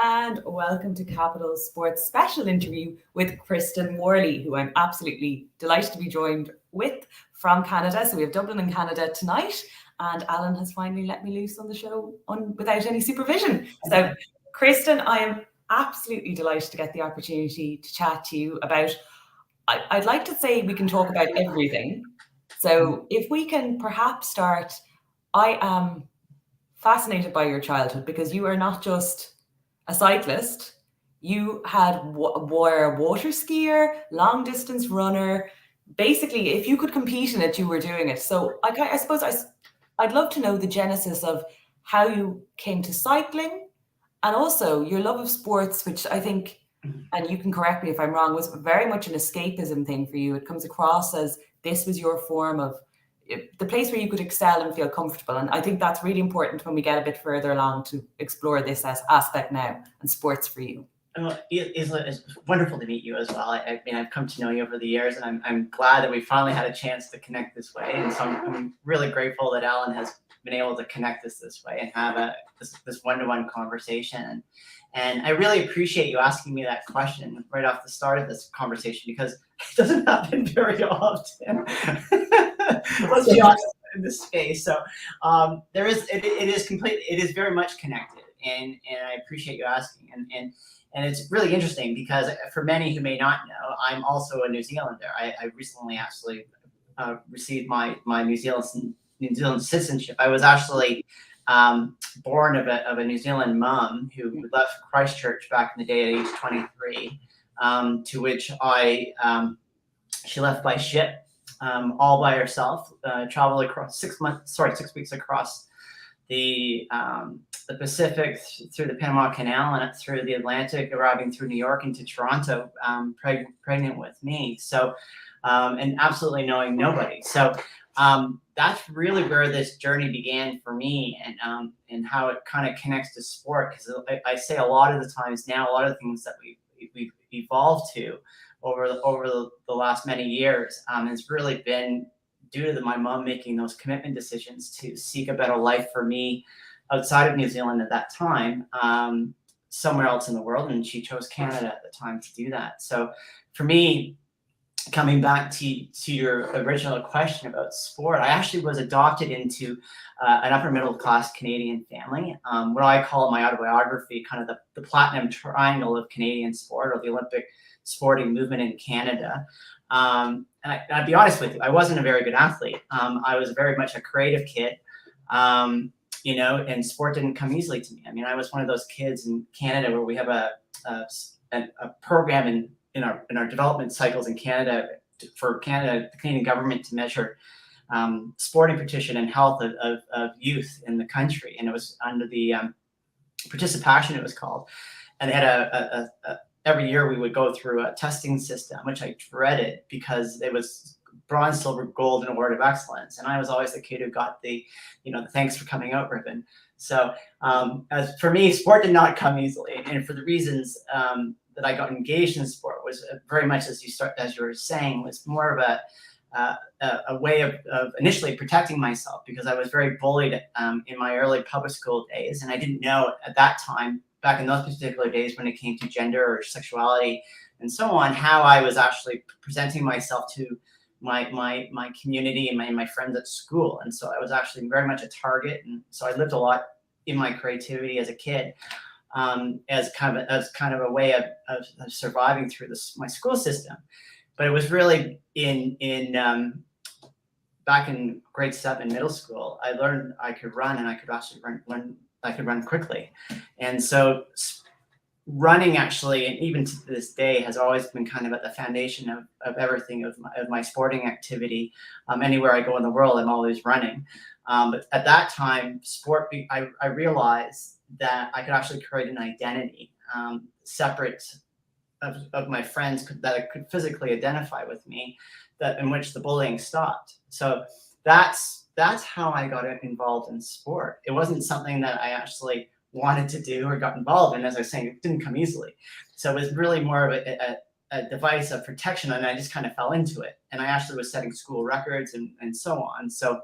and welcome to Capital Sports special interview with Kristen Worley, who I'm absolutely delighted to be joined with from Canada. So we have Dublin in Canada tonight, and Alan has finally let me loose on the show without any supervision. So Kristen, I am absolutely delighted to get the opportunity to chat to you about, I'd like to say we can talk about everything. So if we can perhaps start, I am fascinated by your childhood because you are not just a cyclist. You were a water skier, long distance runner. Basically, if you could compete in it, you were doing it. So I suppose I'd love to know the genesis of how you came to cycling and also your love of sports, which I think, and you can correct me if I'm wrong, was very much an escapism thing for you. It comes across as this was your form of the place where you could excel and feel comfortable. And I think that's really important when we get a bit further along to explore this as aspect now and sports for you. It's wonderful to meet you as well. I mean, I've come to know you over the years, and I'm glad that we finally had a chance to connect this way. And so I'm really grateful that Alan has been able to connect us this way and have this one-to-one conversation. And I really appreciate you asking me that question right off the start of this conversation, because it doesn't happen very often. Let's be honest in this space. So it is very much connected, and I appreciate you asking. And it's really interesting because for many who may not know, I'm also a New Zealander. I recently actually received my New Zealand citizenship. I was actually born of a New Zealand mom who left Christchurch back in the day at age 23, to which she left by ship, all by herself, traveled across 6 weeks across the Pacific, through the Panama Canal and through the Atlantic, arriving through New York into Toronto, pregnant with me. So, and absolutely knowing nobody. So that's really where this journey began for me, and how it kind of connects to sport. Because I say a lot of the times now, a lot of things that we've evolved to over the last many years has really been due to my mom making those commitment decisions to seek a better life for me outside of New Zealand at that time, somewhere else in the world, and she chose Canada at the time to do that. So for me, coming back to your original question about sport, I actually was adopted into an upper middle class Canadian family, what I call my autobiography, kind of the platinum triangle of Canadian sport, or the Olympic sporting movement in Canada. And I'd be honest with you, I wasn't a very good athlete. I was very much a creative kid, and sport didn't come easily to me. I mean, I was one of those kids in Canada where we have a program in our development cycles in Canada for Canada, the Canadian government, to measure sporting participation and health of youth in the country. And it was under the participation, it was called. And they had every year we would go through a testing system, which I dreaded because it was bronze, silver, gold, and award of excellence. And I was always the kid who got the thanks for coming out ribbon. So as for me, sport did not come easily. And for the reasons that I got engaged in sport was very much, as you were saying, was more of a way of initially protecting myself, because I was very bullied in my early public school days. And I didn't know at that time, back in those particular days, when it came to gender or sexuality and so on, how I was actually presenting myself to my community and my friends at school. And so I was actually very much a target. And so I lived a lot in my creativity as a kid, as kind of a way of surviving through my school system. But it was really back in grade 7 middle school, I learned I could run, and I could actually run quickly. And so running, actually, and even to this day, has always been kind of at the foundation of everything of my sporting activity. Anywhere I go in the world, I'm always running. But at that time, sport, I realized that I could actually create an identity separate of my friends that could physically identify with me, that in which the bullying stopped. So that's how I got involved in sport. It wasn't something that I actually wanted to do or got involved in. As I was saying, it didn't come easily. So it was really more of a device of protection, and I just kind of fell into it. And I actually was setting school records and so on. So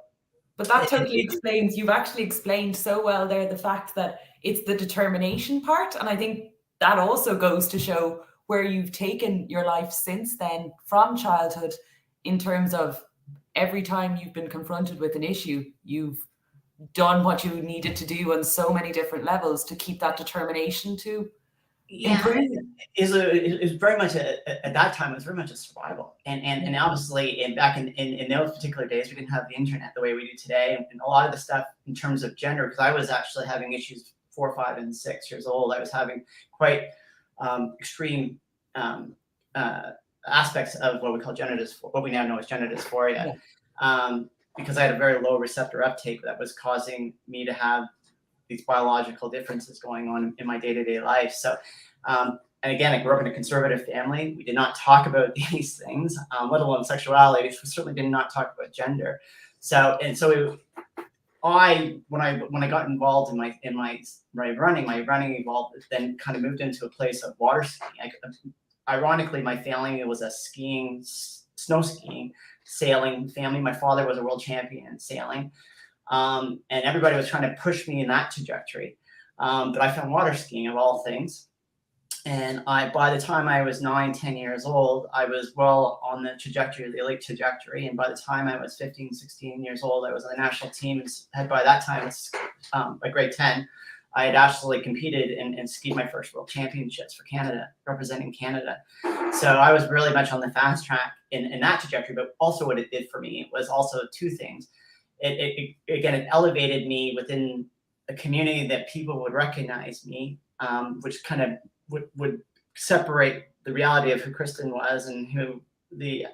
But that totally explains, you've actually explained so well there the fact that it's the determination part. And I think that also goes to show where you've taken your life since then from childhood, in terms of every time you've been confronted with an issue, you've done what you needed to do on so many different levels to keep that determination to improve. It was very much at that time. It was very much a survival, and obviously, back in those particular days, we didn't have the internet the way we do today, and a lot of the stuff in terms of gender. Because I was actually having issues 4, 5, and 6 years old. I was having quite extreme aspects of what we call what we now know as gender dysphoria, because I had a very low receptor uptake that was causing me to have these biological differences going on in my day-to-day life. So, and again, I grew up in a conservative family. We did not talk about these things, let alone sexuality. We certainly did not talk about gender. So, when I got involved in my running evolved, then kind of moved into a place of water skiing. Ironically, my family was a snow skiing, sailing family. My father was a world champion in sailing. And everybody was trying to push me in that trajectory. But I found water skiing, of all things. And by the time I was 9, 10 years old, I was well on the trajectory, the elite trajectory. And by the time I was 15, 16 years old, I was on the national team. And by that time, by grade 10, I had actually competed and skied my first world championships for Canada, representing Canada. So I was really much on the fast track in that trajectory. But also what it did for me was also two things. It elevated me within a community that people would recognize me, which kind of would separate the reality of who Kristen was and who the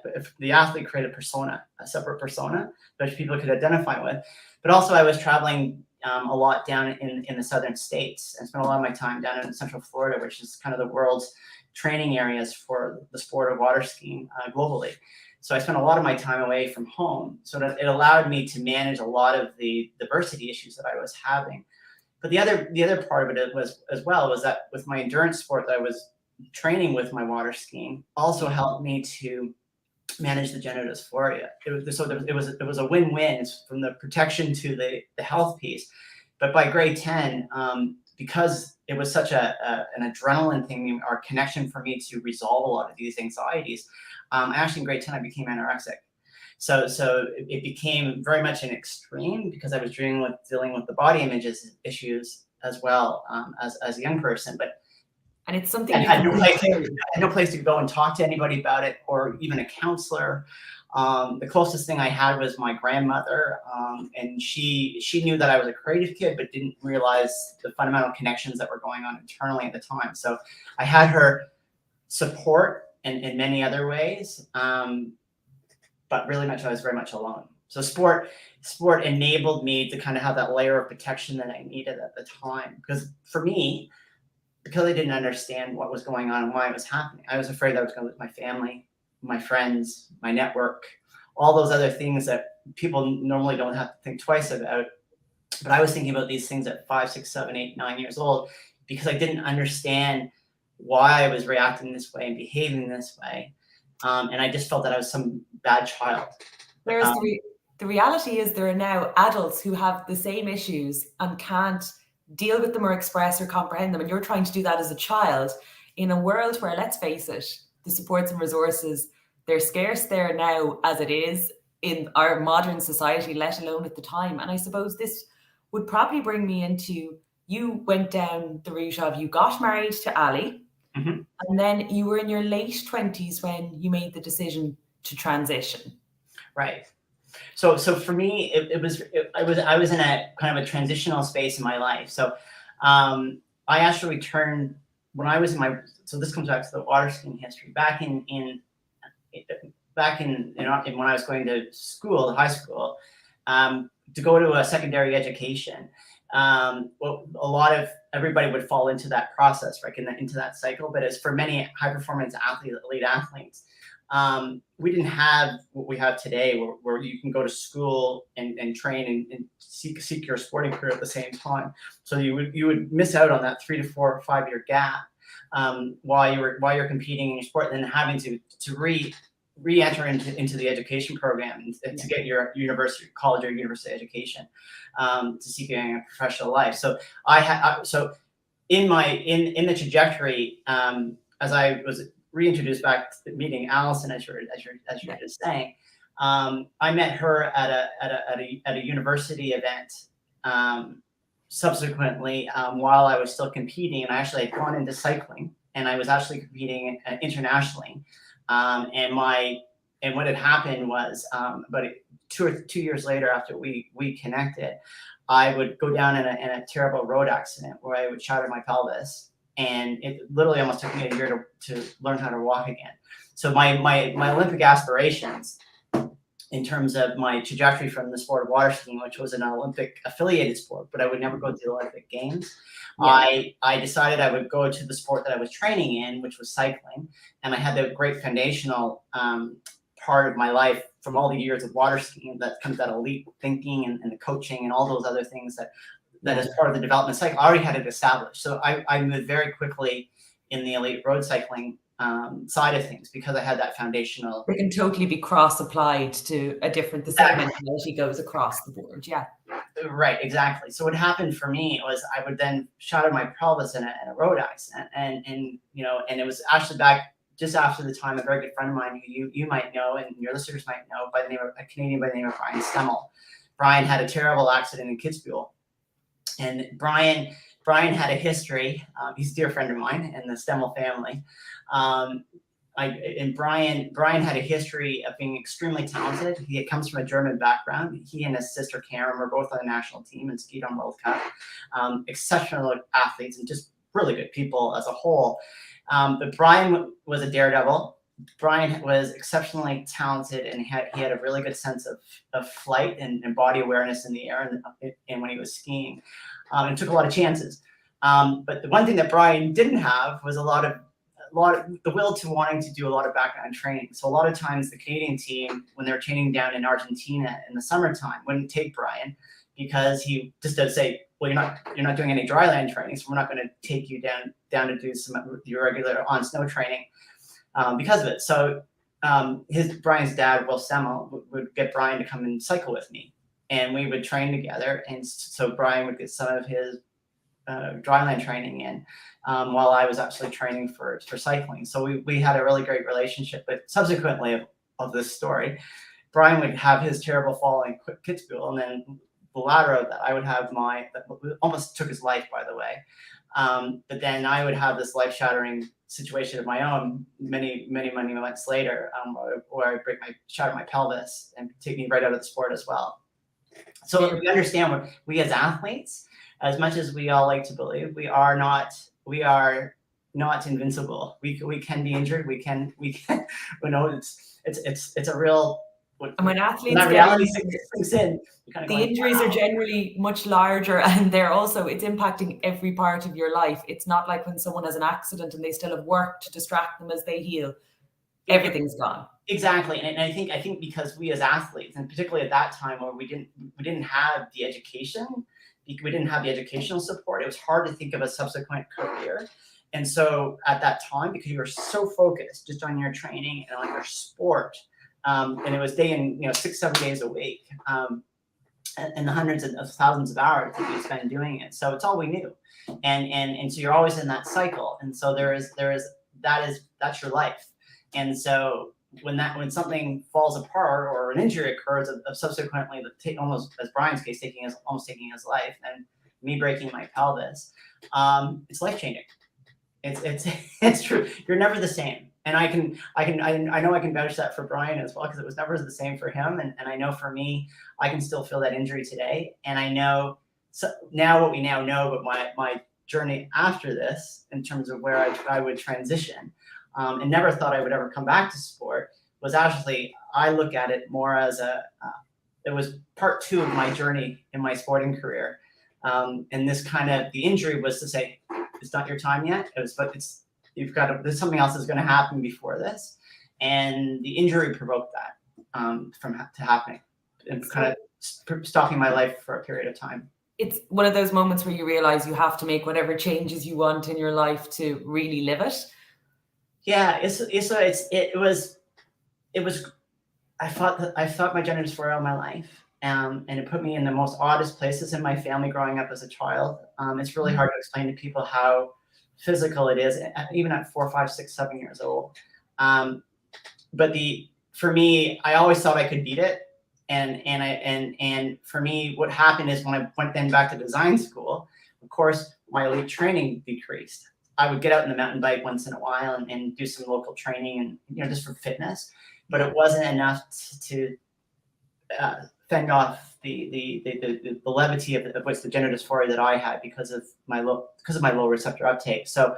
athlete created a separate persona that people could identify with. But also I was traveling a lot down in the southern states and spent a lot of my time down in Central Florida, which is kind of the world's training areas for the sport of water skiing globally. So I spent a lot of my time away from home. So that it allowed me to manage a lot of the diversity issues that I was having. But the other part of it was that with my endurance sport that I was training with my water skiing also helped me to manage the gender dysphoria. It was a win-win from the protection to the health piece. But by grade 10, because it was such an adrenaline thing, or connection for me to resolve a lot of these anxieties, actually in grade 10 I became anorexic. So it became very much an extreme because I was dealing with the body images issues as well, as a young person. And it's something I had no place to go and talk to anybody about it, or even a counselor. The closest thing I had was my grandmother, and she knew that I was a creative kid, but didn't realize the fundamental connections that were going on internally at the time. So I had her support in many other ways, but really I was very much alone. So sport enabled me to kind of have that layer of protection that I needed at the time. Because for me, because I didn't understand what was going on and why it was happening, I was afraid that I was going to lose my family, my friends, my network, all those other things that people normally don't have to think twice about. But I was thinking about these things at 5, 6, 7, 8, 9 years old because I didn't understand why I was reacting this way and behaving this way. And I just felt that I was some bad child. Whereas the reality is there are now adults who have the same issues and can't deal with them or express or comprehend them. And you're trying to do that as a child in a world where, let's face it, the supports and resources, they're scarce there now as it is in our modern society, let alone at the time. And I suppose this would probably bring me into, you went down the route of, you got married to Ali, mm-hmm. and then you were in your late 20s when you made the decision to transition. Right. So for me, I was in a kind of a transitional space in my life. So I actually returned when I was so this comes back to the water skiing history. Back in when I was going to school, high school, to go to a secondary education. Well, a lot of everybody would fall into that process, right, into that cycle. But as for many high performance elite athletes, we didn't have what we have today, where you can go to school and train and seek your sporting career at the same time. So you would miss out on that 3 to 4 or 5 year gap while you're competing in your sport, and then having to re-enter into the education program to get your college or university education, to seek a professional life. So in the trajectory, as I was reintroduced back to the meeting Allison, as you were just saying, I met her at a university event. Subsequently, while I was still competing, and I actually had gone into cycling, and I was actually competing internationally. And what had happened was, about 2 years later, after we connected, I would go down in a terrible road accident where I would shatter my pelvis, and it literally almost took me a year to learn how to walk again. So my Olympic aspirations, in terms of my trajectory from the sport of water skiing, which was an Olympic affiliated sport, but I would never go to the Olympic Games. Yeah. I decided I would go to the sport that I was training in, which was cycling. And I had the great foundational part of my life from all the years of water skiing that comes that elite thinking and the coaching and all those other things that is part of the development cycle. I already had it established. So I moved very quickly in the elite road cycling side of things because I had that foundational. It can totally be cross-applied to the same mentality goes across the board. Yeah. Right, exactly. So what happened for me was I would then shatter my pelvis in a road accident, and it was actually back just after the time a very good friend of mine who you might know and your listeners might know by the name of a Canadian by the name of Brian Stemmel. Brian had a terrible accident in Kitzbühel, and Brian had a history. He's a dear friend of mine in the Stemmel family. Brian had a history of being extremely talented. He comes from a German background. He and his sister Karen were both on the national team and skied on World Cup. Exceptional athletes and just really good people as a whole. But Brian was a daredevil. Brian was exceptionally talented, and he had a really good sense of flight and body awareness in the air and when he was skiing. And took a lot of chances. But the one thing that Brian didn't have was a lot of the will to wanting to do a lot of background training. So a lot of times the Canadian team, when they're training down in Argentina in the summertime, wouldn't take Brian because he just does say, well, you're not doing any dryland training, so we're not going to take you down to do some of your regular on snow training because of it. So Brian's dad, Will Stemmel, would get Brian to come and cycle with me, and we would train together. And so Brian would get some of his dryland training in while I was actually training for cycling. So we had a really great relationship. But subsequently of this story, Brian would have his terrible fall in Kitzbühel, and then the latter of that, I would have that almost took his life, by the way. But then I would have this life-shattering situation of my own many months later, where I shatter my pelvis and take me right out of the sport as well. So we understand we as athletes, as much as we all like to believe, we are not invincible. We can be injured. We can. It's a real. And when athletes that reality sinks in, the injuries are generally much larger, and it's impacting every part of your life. It's not like when someone has an accident and they still have work to distract them as they heal. Everything's gone. Exactly, and I think because we as athletes, and particularly at that time where we didn't have the education, we didn't have the educational support, it was hard to think of a subsequent career. And so at that time, because you were so focused just on your training and on your sport, and it was 6-7 days a week, and the hundreds of thousands of hours that you spend doing it. So it's all we knew, and so you're always in that cycle. And so that's your life. And so when something falls apart or an injury occurs of subsequently almost as Brian's case almost taking his life, and me breaking my pelvis, it's life changing. It's true. You're never the same. And I know I can vouch that for Brian as well, because it was never the same for him. And I know for me, I can still feel that injury today. And I know now what we now know about my journey after this, in terms of where I would transition, and never thought I would ever come back to sport, was actually, I look at it more as it was part 2 of my journey in my sporting career. And this the injury was to say, it's not your time yet. There's something else that's going to happen before this. And the injury provoked that to happening, and stopping my life for a period of time. It's one of those moments where you realize you have to make whatever changes you want in your life to really live it. Yeah, it was it was, I thought my gender dysphoria all my life. And it put me in the most oddest places in my family growing up as a child. It's really hard to explain to people how physical it is, even at 4, 5, 6, 7 years old. But for me, I always thought I could beat it. And for me, what happened is when I went then back to design school, of course, my elite training decreased. I would get out on the mountain bike once in a while and do some local training and, just for fitness, but it wasn't enough to fend off the levity of what's the gender dysphoria that I had because of my low receptor uptake. So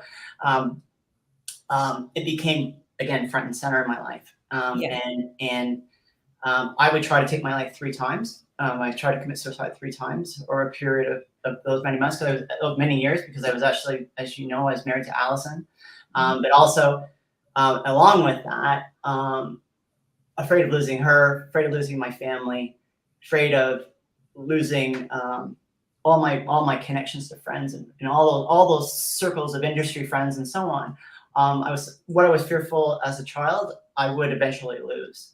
it became, again, front and center in my life. And I would try to take my life 3 times. I tried to commit suicide 3 times over a period of those many months, of many years, because I was actually, as you know, I was married to Allison. But also, along with that, afraid of losing her, afraid of losing my family, afraid of losing all my connections to friends and all those circles of industry friends and so on. What I was fearful as a child, I would eventually lose.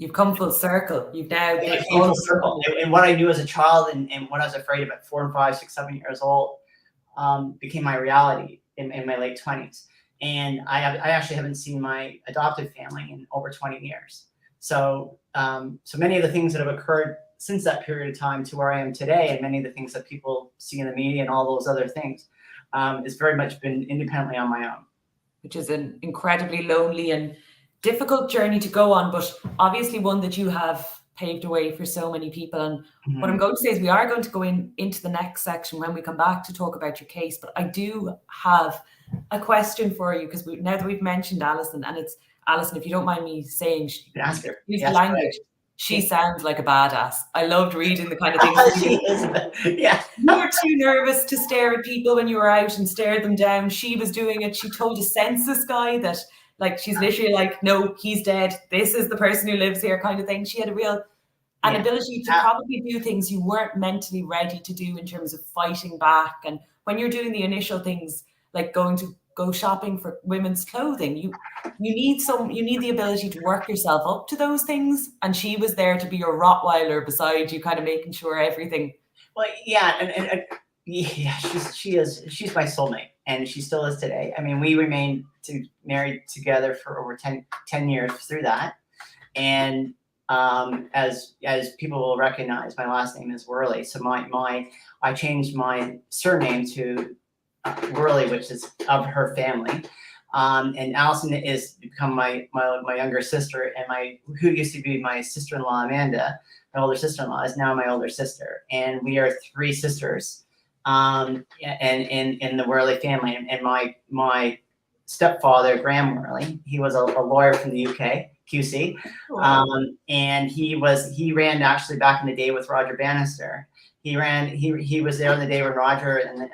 You've come full circle. You've now came full circle. And what I knew as a child and what I was afraid of at 4, 5, 6, 7 years old became my reality in my late 20s. And I actually haven't seen my adoptive family in over 20 years. So many of the things that have occurred since that period of time to where I am today, and many of the things that people see in the media and all those other things, has very much been independently on my own. Which is an incredibly lonely and difficult journey to go on, but obviously one that you have paved a way for so many people. And what I'm going to say is we are going to go into the next section when we come back to talk about your case. But I do have a question for you, because now that we've mentioned Alison, and it's Alison, if you don't mind me saying, ask her. Use the language. She sounds like a badass. I loved reading the kind of things. She is. Yeah. You were too nervous to stare at people when you were out and stared them down. She was doing it. She told a census guy that, like, she's literally like, no, he's dead. This is the person who lives here, kind of thing. She had a real ability to probably do things you weren't mentally ready to do in terms of fighting back. And when you're doing the initial things, like going to go shopping for women's clothing, you need the ability to work yourself up to those things. And she was there to be your Rottweiler beside you, kind of making sure everything. Well, yeah, and she's my soulmate, and she still is today. I mean, we remained married together for over 10 years through that. And as people will recognize, my last name is Worley. So I changed my surname to Worley, which is of her family. And Allison is become my younger sister, and who used to be my sister-in-law, Amanda, my older sister-in-law, is now my older sister. And we are 3 sisters and in the Worley family. And my stepfather, Graham Worley, he was a lawyer from the UK, QC. And he ran actually back in the day with Roger Bannister. He was there on the day when Roger and the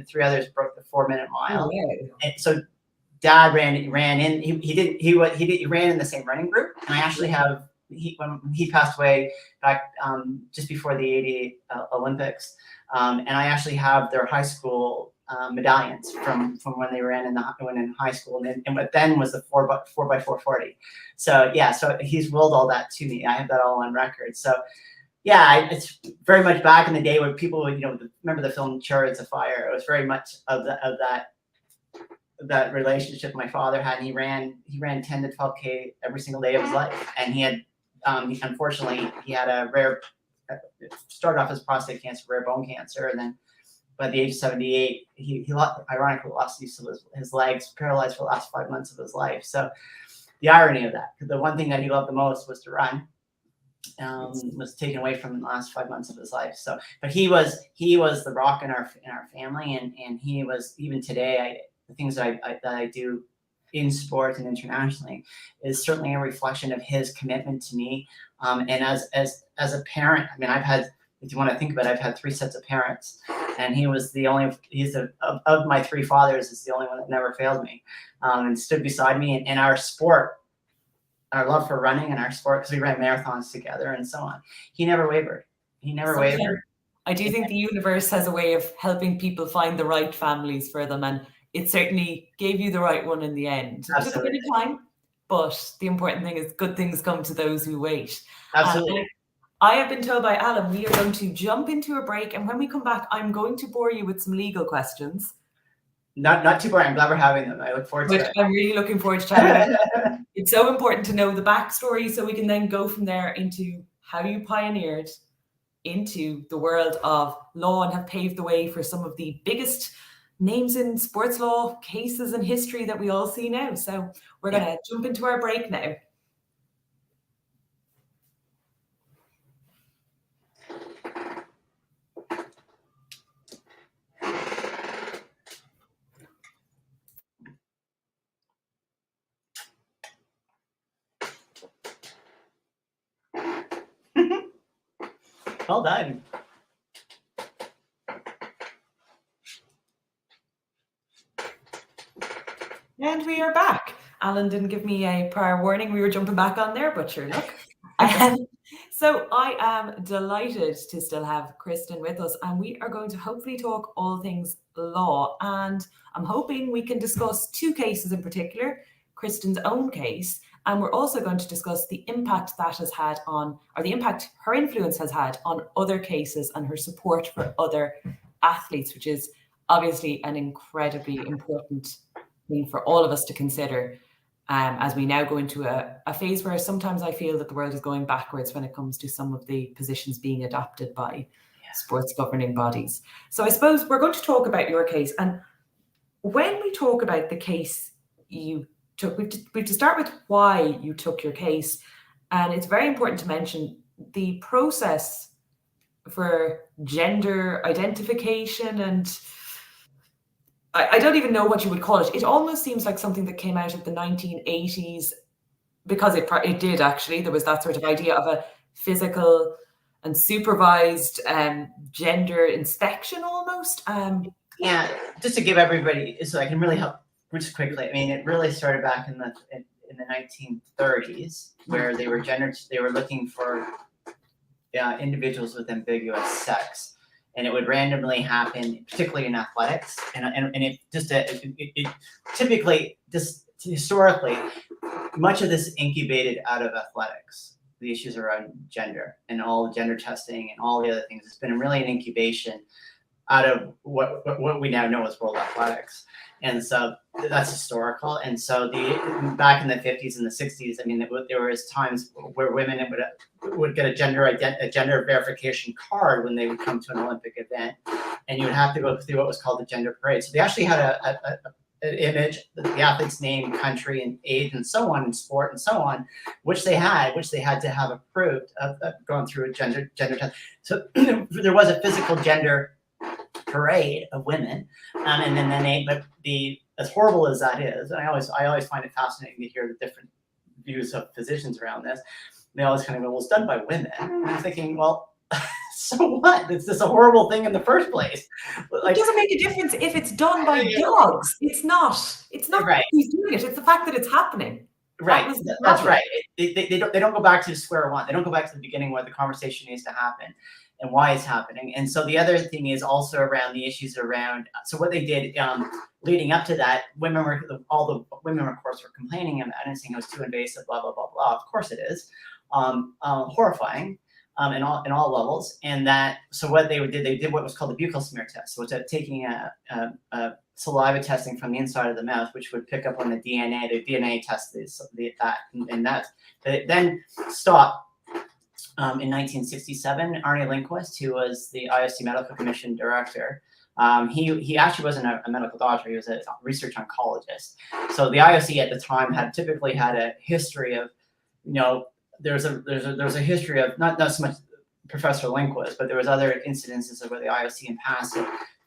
three others broke the 4-minute mile. And so Dad ran in. He ran in the same running group. And I actually have when he passed away back just before the '88 Olympics, and I actually have their high school medallions from when they ran in high school, and what then was the 4x440. So yeah, so he's willed all that to me. I have that all on record. So yeah, it's very much back in the day where people would, remember the film Chariots of Fire. It was very much of that relationship my father had. And he ran 10 to 12K every single day of his life. And he had, unfortunately, he had a rare, started off as prostate cancer, rare bone cancer. And then by the age of 78, he ironically lost use of his legs, paralyzed for the last 5 months of his life. So the irony of that, the one thing that he loved the most was to run. Was taken away from the last 5 months of his life. So, but he was the rock in our family, and he was, even today, the things that I do in sport and internationally is certainly a reflection of his commitment to me. And as a parent, I mean, if you want to think about it, I've had 3 sets of parents, and of my 3 fathers is the only one that never failed me, and stood beside me in our sport. Our love for running and our sport, because we ran marathons together and so on. He never wavered. I do think the universe has a way of helping people find the right families for them, and it certainly gave you the right one in the end. Absolutely. It took a bit of time, but the important thing is good things come to those who wait. Absolutely. I have been told by Alan we are going to jump into a break, and when we come back, I'm going to bore you with some legal questions. Not too boring. I'm glad we're having them. I look forward to it. I'm really looking forward to chatting about it. It's so important to know the backstory so we can then go from there into how you pioneered into the world of law and have paved the way for some of the biggest names in sports law cases in history that we all see now. So we're going to jump into our break now. Well done. And we are back. Alan didn't give me a prior warning. We were jumping back on there, but sure, look. So I am delighted to still have Kristen with us, and we are going to hopefully talk all things law. And I'm hoping we can discuss two cases in particular, Kristen's own case, and we're also going to discuss the impact that has had on, or the impact her influence has had on other cases and her support for other athletes, which is obviously an incredibly important thing for all of us to consider. As we now go into a phase where sometimes I feel that the world is going backwards when it comes to some of the positions being adopted by sports governing bodies. So I suppose we're going to talk about your case. And when we talk about the case you took, we have to start with why you took your case. And it's very important to mention the process for gender identification, and I don't even know what you would call it. It almost seems like something that came out of the 1980s, because it did actually. There was that sort of idea of a physical and supervised gender inspection almost. Yeah, just to give everybody, so I can really help just quickly. I mean, it really started back in the 1930s, where they were looking for individuals with ambiguous sex. And it would randomly happen, particularly in athletics, and it typically, just historically, much of this incubated out of athletics. The issues around gender and all the gender testing and all the other things. It's been really an incubation out of what we now know as world athletics, and so that's historical. And so back in the 50s and the 60s, I mean, there was times where women would get a gender verification card when they would come to an Olympic event, and you would have to go through what was called the gender parade. So they actually had an image, the athlete's name, country, and age, and so on, and sport, and so on, which they had to have approved of going through a gender test. So there was a physical gender parade of women, and then as horrible as that is, and I always find it fascinating to hear the different views of physicians around this. They always kind of go, well, it's done by women. And I'm thinking, well, so what? It's just a horrible thing in the first place. Like, it doesn't make a difference if it's done by dogs. It's not right. Who's doing it. It's the fact that it's happening. Right. That's right. They don't go back to square one. They don't go back to the beginning where the conversation needs to happen and why it's happening. And so the other thing is also around the issues around. So what they did leading up to that, all the women, of course, were complaining about it and saying it was too invasive, blah blah blah blah. Of course it is, horrifying. In all levels, and that so what they did what was called the buccal smear test. So it's taking a saliva testing from the inside of the mouth, which would pick up on the DNA. The DNA test that then stopped in 1967. Arnie Lindquist, who was the IOC Medical Commission director, he actually wasn't a medical doctor. He was a research oncologist. So the IOC at the time typically had a history of, there's a history of not so much Professor Lindquist, but there was other incidences of where the IOC in past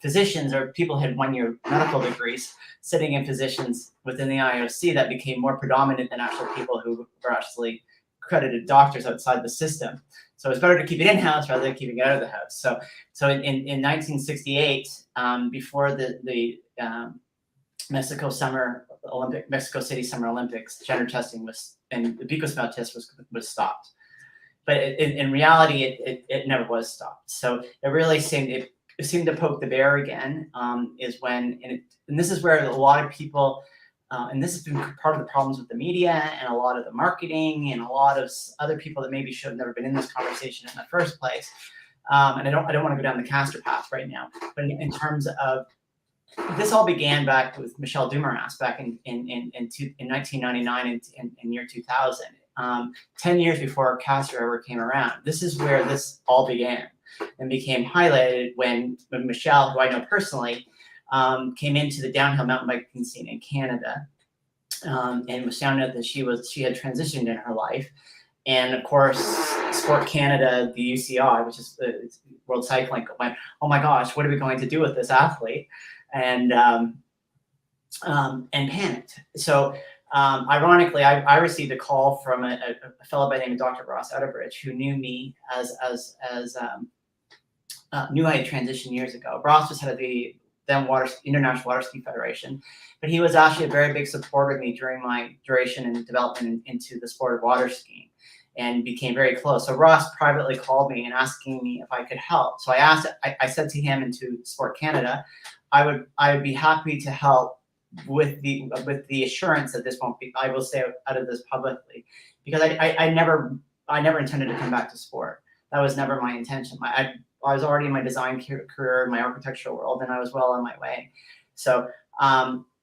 physicians or people had 1-year medical degrees sitting in positions within the IOC that became more predominant than actual people who were actually accredited doctors outside the system. So it's better to keep it in-house rather than keeping it out of the house. So in 1968, before the Mexico City Summer Olympics, gender testing and the buccal smell test was stopped. But in reality, it never was stopped. So it really seemed to poke the bear again. Is when, and this is where a lot of people and this has been part of the problems with the media and a lot of the marketing and a lot of other people that maybe should have never been in this conversation in the first place. And I don't want to go down the caster path right now, but in terms of, this all began back with Michelle Dumaras back in 1999 and in year 2000, 10 years before caster ever came around. This is where this all began and became highlighted when Michelle, who I know personally, came into the downhill mountain biking scene in Canada, and was found out that she had transitioned in her life. And of course, Sport Canada, the UCI, which is the World Cycling, went, oh my gosh, what are we going to do with this athlete? And panicked. So ironically, I received a call from a fellow by the name of Dr. Ross Outerbridge, who knew me knew I had transitioned years ago. Ross was head of the then International Water Ski Federation, but he was actually a very big supporter of me during my duration and development into the sport of water skiing, and became very close. So Ross privately called me and asking me if I could help. So I said to him and to Sport Canada, I would be happy to help with the assurance that this won't be, I will stay out of this publicly, because I never intended to come back to sport. That was never my intention. I was already in my design career, in my architectural world, and I was well on my way. So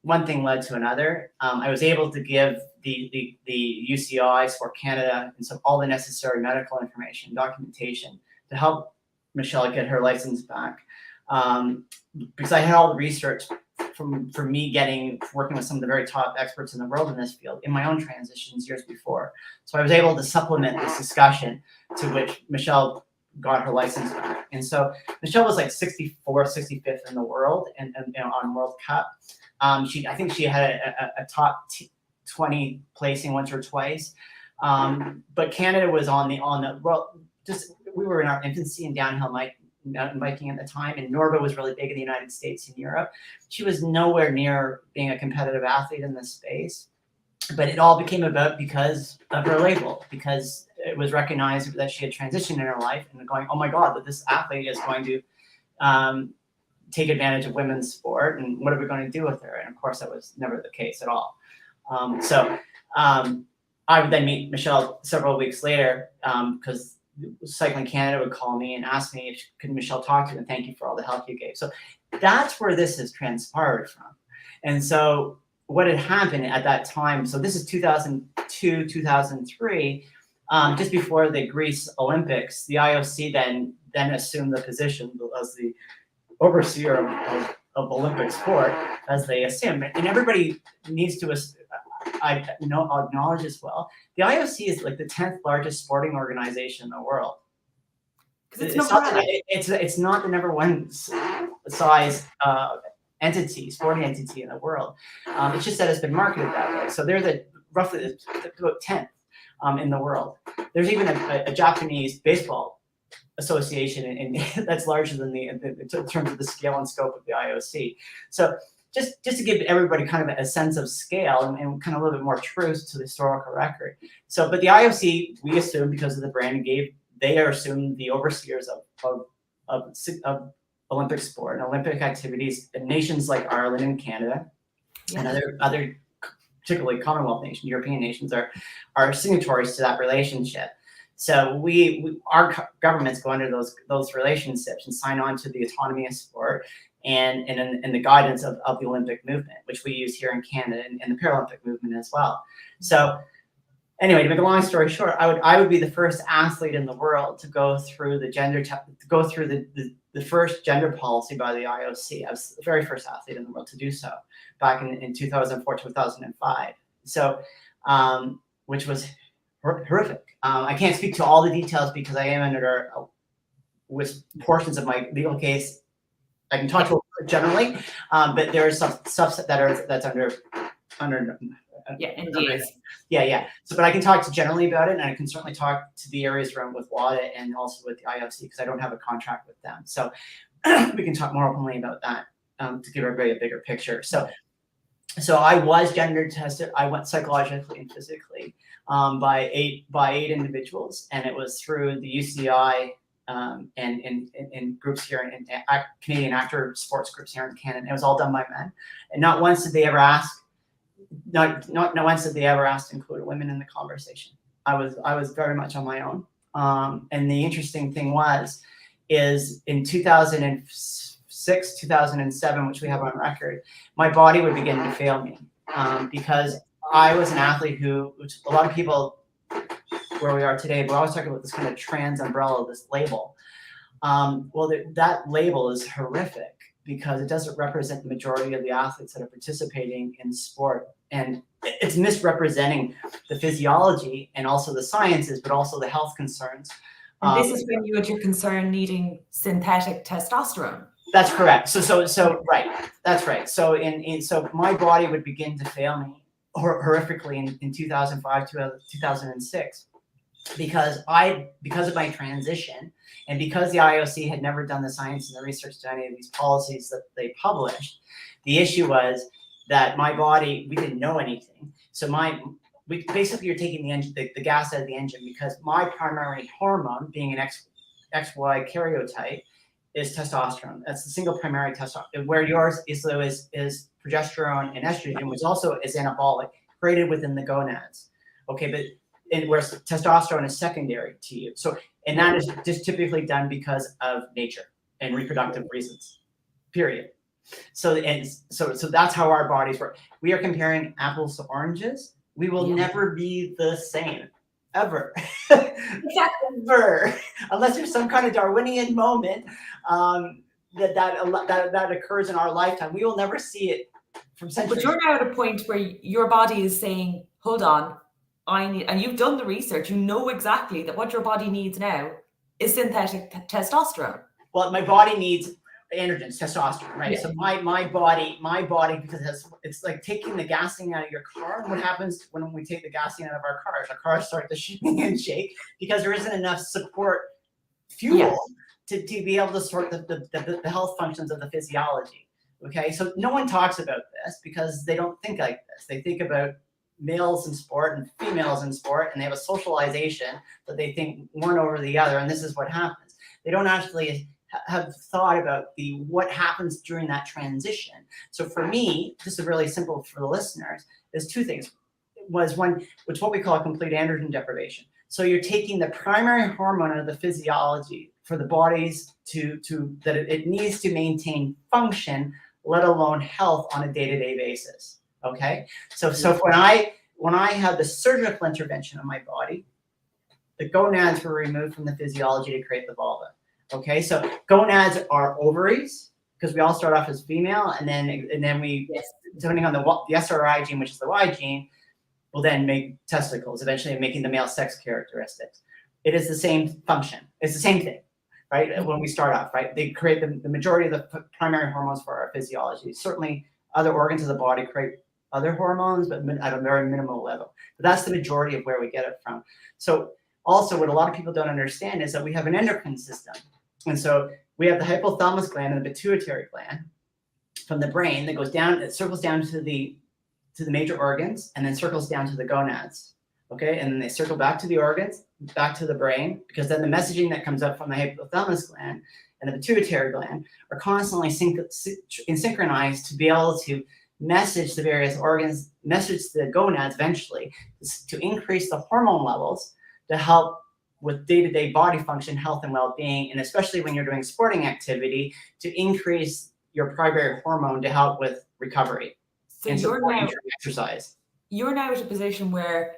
one thing led to another. I was able to give the UCI, Sport Canada, and all the necessary medical information, documentation to help Michelle get her license back. Because I had all the research from me working with some of the very top experts in the world in this field in my own transitions years before. So I was able to supplement this discussion, to which Michelle got her license back. And so Michelle was like 64th, 65th in the world, and on World Cup. I think she had a top 20 placing once or twice. But Canada was on the we were in our infancy in downhill mountain biking at the time, and Norba was really big in the United States and Europe. She was nowhere near being a competitive athlete in this space, but it all became about because of her label, because it was recognized that she had transitioned in her life, and going, oh my God, that this athlete is going to take advantage of women's sport, and what are we going to do with her? And of course, that was never the case at all. So I would then meet Michelle several weeks later, because Cycling Canada would call me and ask me if could Michelle talk to you and thank you for all the help you gave. So that's where this has transpired from. And so what had happened at that time, so this is 2002, 2003, just before the Greece Olympics, the IOC then assumed the position as the overseer of Olympic sport, as they assume. And everybody needs to acknowledge as well, the IOC is like the 10th largest sporting organization in the world. It's not the number one size sporting entity in the world. It's just that it's been marketed that way. So they're roughly about 10th in the world. There's even a Japanese baseball association and that's larger than in terms of the scale and scope of the IOC. So just to give everybody kind of a sense of scale and kind of a little bit more truth to the historical record. So, but the IOC, we assume because of the brand they are assumed the overseers of Olympic sport and Olympic activities in nations like Ireland and Canada, and other particularly Commonwealth nations, European nations are signatories to that relationship. So our governments go under those relationships and sign on to the autonomy of sport and the guidance of the Olympic movement, which we use here in Canada and the Paralympic movement as well. So anyway, to make a long story short, I would be the first athlete in the world to go through the first gender policy by the IOC. I was the very first athlete in the world to do so back in 2004, 2005. So, which was horrific. I can't speak to all the details because I am with portions of my legal case. I can talk to it generally, but there is some stuff that's under NDAs. Yeah. So, but I can talk generally about it, and I can certainly talk to the areas around with WADA and also with the IOC because I don't have a contract with them. So we can talk more openly about that to give everybody a bigger picture. So I was gender tested. I went psychologically and physically by eight individuals, and it was through the UCI and groups here in Canadian actor sports groups here in Canada. It was all done by men, and not once did they ever ask not once did they ever ask to include women in the conversation. I was very much on my own. And the interesting thing is in 2006, 2007, which we have on record, my body would begin to fail me because I was an athlete which a lot of people where we are today, we're always talking about this kind of trans umbrella, this label. Well, that label is horrific because it doesn't represent the majority of the athletes that are participating in sport. And it's misrepresenting the physiology and also the sciences, but also the health concerns. And this is when you had your concern needing synthetic testosterone. That's correct. So right. That's right. So so my body would begin to fail me horrifically in 2005 to 2006 because of my transition and because the IOC had never done the science and the research to any of these policies that they published. The issue was that my body, we didn't know anything. So basically you're taking the gas out of the engine because my primary hormone, being an XY karyotype, is testosterone. That's the single primary testosterone. Where yours is progesterone and estrogen, which also is anabolic, created within the gonads. Okay, but whereas testosterone is secondary to you. So, and that is just typically done because of nature and reproductive reasons. Period. So that's how our bodies work. We are comparing apples to oranges. We will never be the same. Ever. Ever. Unless there's some kind of Darwinian moment that occurs in our lifetime. We will never see it from centuries. But you're now at a point where your body is saying, hold on, and you've done the research, you know exactly that what your body needs now is synthetic testosterone. Well, my body needs androgens, testosterone, right? Yeah. So my body, because it's like taking the gasoline out of your car. And what happens when we take the gasoline out of our cars? Our cars start to shimmy and shake because there isn't enough support fuel to be able to sort the health functions of the physiology. Okay, so no one talks about this because they don't think like this. They think about males in sport and females in sport, and they have a socialization that they think one over the other, and this is what happens. They don't actually have thought about what happens during that transition. So for me, this is really simple for the listeners, there's two things. One, which is what we call a complete androgen deprivation. So you're taking the primary hormone of the physiology for the bodies that it needs to maintain function, let alone health on a day-to-day basis. Okay? So when I had the surgical intervention of my body, the gonads were removed from the physiology to create the vulva. Okay, so gonads are ovaries because we all start off as female, and then we, depending on the SRI gene, which is the Y gene, will then make testicles, eventually making the male sex characteristics. It is the same function. It's the same thing, right? When we start off, right? They create the majority of the primary hormones for our physiology. Certainly, other organs of the body create other hormones, but at a very minimal level. But that's the majority of where we get it from. So also, what a lot of people don't understand is that we have an endocrine system. And so we have the hypothalamus gland and the pituitary gland from the brain that goes down, it circles down to the major organs and then circles down to the gonads. Okay, and then they circle back to the organs, back to the brain, because then the messaging that comes up from the hypothalamus gland and the pituitary gland are constantly synchronized to be able to message the various organs, message the gonads eventually to increase the hormone levels to help with day-to-day body function, health, and well-being, and especially when you're doing sporting activity, to increase your primary hormone to help with recovery and supporting exercise. You're now at a position where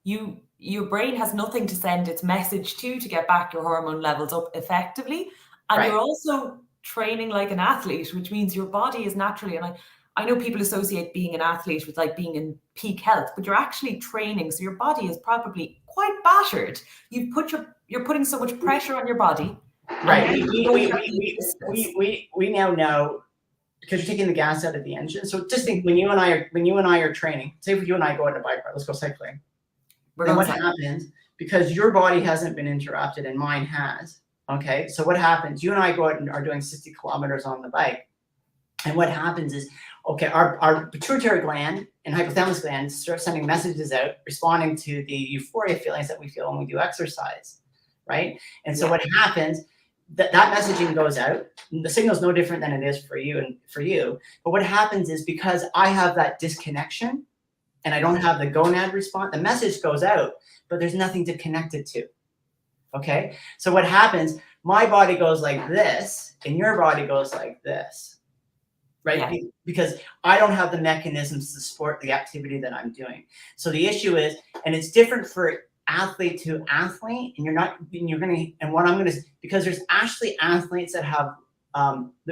your brain has nothing to send its message to get back your hormone levels up effectively, and you're also training like an athlete, which means your body is naturally, and I know people associate being an athlete with like being in peak health, but you're actually training, so your body is probably quite battered. You're putting so much pressure on your body. Right. We now know because you're taking the gas out of the engine. So just think when you and I are training. Say if you and I go on a bike ride, let's go cycling. And what happens because your body hasn't been interrupted and mine has. Okay. So what happens? You and I go out and are doing 60 kilometers on the bike. And what happens is, okay, our pituitary gland and hypothalamus gland start sending messages out, responding to the euphoria feelings that we feel when we do exercise, right? And so what happens, that messaging goes out. The signal is no different than it is for you and for you. But what happens is because I have that disconnection and I don't have the gonad response, the message goes out, but there's nothing to connect it to. Okay, so what happens? My body goes like this, and your body goes like this, right? Yeah. Because I don't have the mechanisms to support the activity that I'm doing. So the issue is, and it's different for athlete to athlete, and because there's actually athletes that have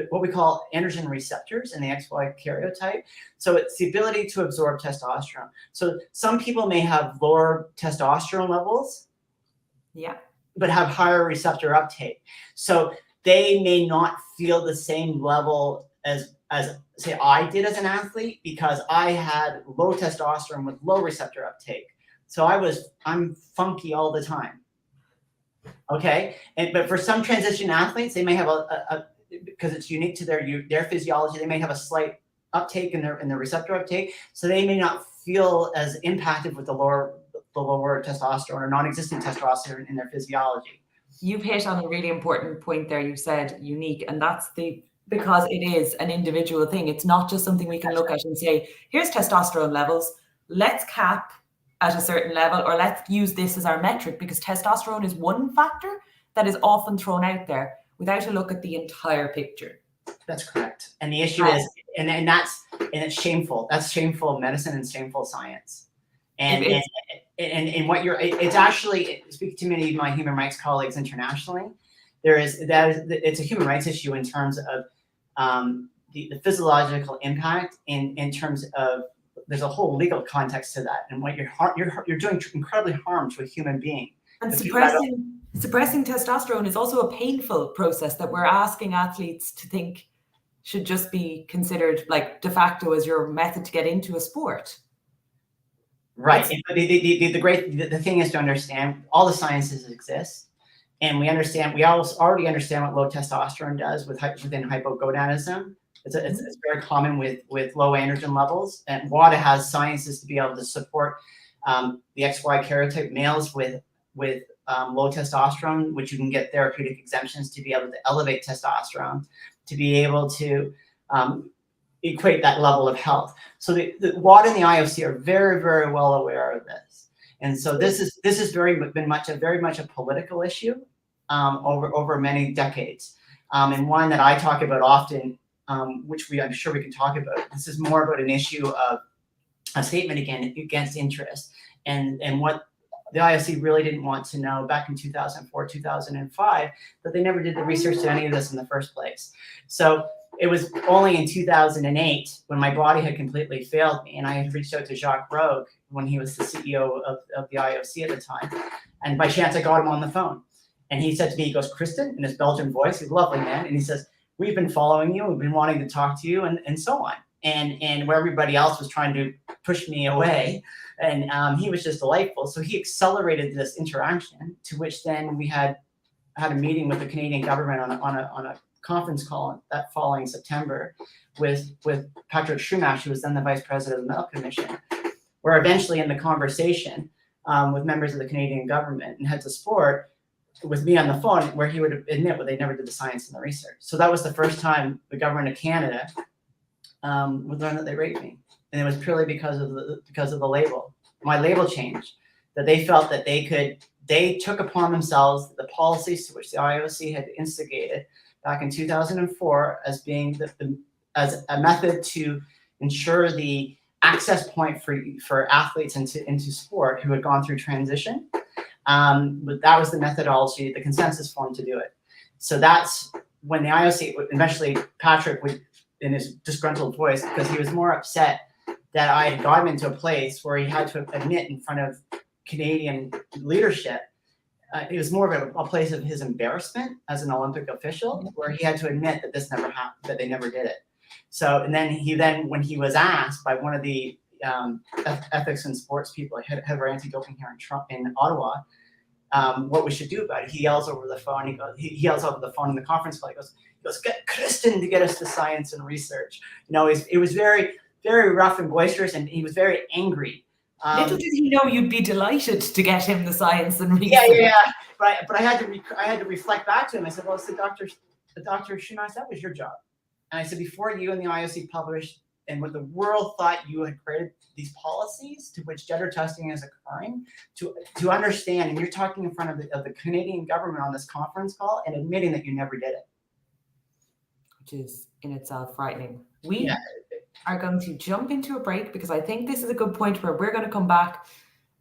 what we call androgen receptors in the XY karyotype. So it's the ability to absorb testosterone. So some people may have lower testosterone levels, but have higher receptor uptake. So they may not feel the same level as say I did as an athlete, because I had low testosterone with low receptor uptake. So I'm funky all the time. Okay, but for some transition athletes, they may have because it's unique to their physiology, they may have a slight uptake in their receptor uptake, so they may not feel as impacted with the lower testosterone or non-existent testosterone in their physiology. You've hit on a really important point there. You said unique, and that's because it is an individual thing. It's not just something we can look at and say, here's testosterone levels, let's cap at a certain level, or let's use this as our metric, because testosterone is one factor that is often thrown out there without a look at the entire picture. That's correct. And the issue is, and it's shameful. That's shameful medicine and shameful science. And what it's actually, speaking to many of my human rights colleagues internationally, it's a human rights issue in terms of the physiological impact in terms of, there's a whole legal context to that, and what you're doing incredibly harm to a human being. And suppressing testosterone is also a painful process that we're asking athletes to think should just be considered like de facto as your method to get into a sport. Right. The thing is to understand all the sciences exist, and we already understand what low testosterone does within hypogonadism. It's very common with low androgen levels, and WADA has sciences to be able to support the XY karyotype males with low testosterone, which you can get therapeutic exemptions to be able to elevate testosterone, to be able to equate that level of health. So the WADA and the IOC are very, very well aware of this, and so this has very much a political issue over many decades, and one that I talk about often, which I'm sure we can talk about. This is more about an issue of a statement against interest, and what the IOC really didn't want to know back in 2004, 2005, that they never did the research to any of this in the first place. So it was only in 2008, when my body had completely failed me, and I had reached out to Jacques Rogue when he was the CEO of the IOC at the time, and by chance I got him on the phone, and he said to me, he goes, "Kristen," in his Belgian voice, he's a lovely man, and he says, "We've been following you, we've been wanting to talk to you," and so on. And where everybody else was trying to push me away, and he was just delightful. So he accelerated this interaction, to which then we had a meeting with the Canadian government on a conference call that following September with Patrick Shumash, who was then the vice president of the Medical Commission, where eventually in the conversation with members of the Canadian government and heads of sport, with me on the phone, where he would admit they never did the science and the research. So that was the first time the government of Canada would learn that they raped me, and it was purely because of the label, my label change, that they felt that they took upon themselves the policies to which the IOC had instigated back in 2004 as being as a method to ensure the access point for athletes into sport who had gone through transition. But that was the methodology, the consensus form to do it. So that's when the IOC, eventually Patrick would, in his disgruntled voice, because he was more upset that I had got him into a place where he had to admit in front of Canadian leadership. It was more of a place of his embarrassment as an Olympic official, where he had to admit that this never happened, that they never did it. So, and then when he was asked by one of the ethics and sports people, head of our anti-doping here in Ottawa, what we should do about it, he yells over the phone. He yells over the phone in the conference call. He goes, "Get Kristen to get us to science and research." It was very, very rough and boisterous, and he was very angry. Little did he know you'd be delighted to get him the science and research. Yeah. But I had to reflect back to him. I said, "Well, it's the Dr. Shumash, that was your job." And I said, "Before you and the IOC published what the world thought you had created these policies to which gender testing is occurring, to understand, and you're talking in front of the Canadian government on this conference call and admitting that you never did it. Which is in itself frightening. We are going to jump into a break because I think this is a good point where we're going to come back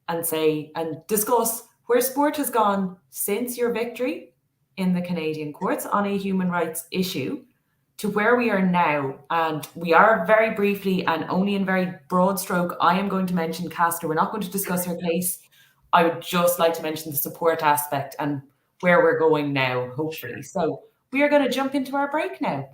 and say and discuss where sport has gone since your victory in the Canadian courts on a human rights issue to where we are now. And we are very briefly and only in very broad stroke, I am going to mention Castor. We're not going to discuss her case. I would just like to mention the support aspect and where we're going now, hopefully. So we are going to jump into our break now.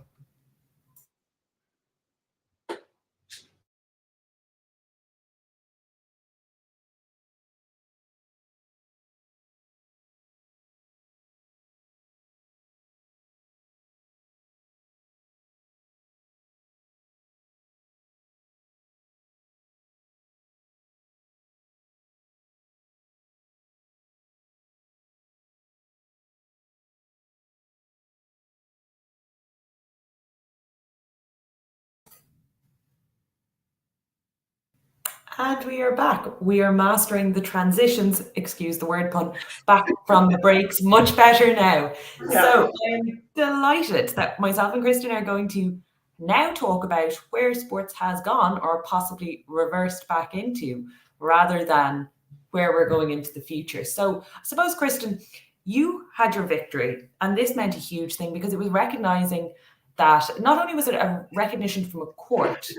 And we are back. We are mastering the transitions, excuse the word pun, back from the breaks much better now. Yeah. So I'm delighted that myself and Kristen are going to now talk about where sports has gone or possibly reversed back into rather than where we're going into the future. So I suppose, Kristen, you had your victory and this meant a huge thing because it was recognizing that not only was it a recognition from a court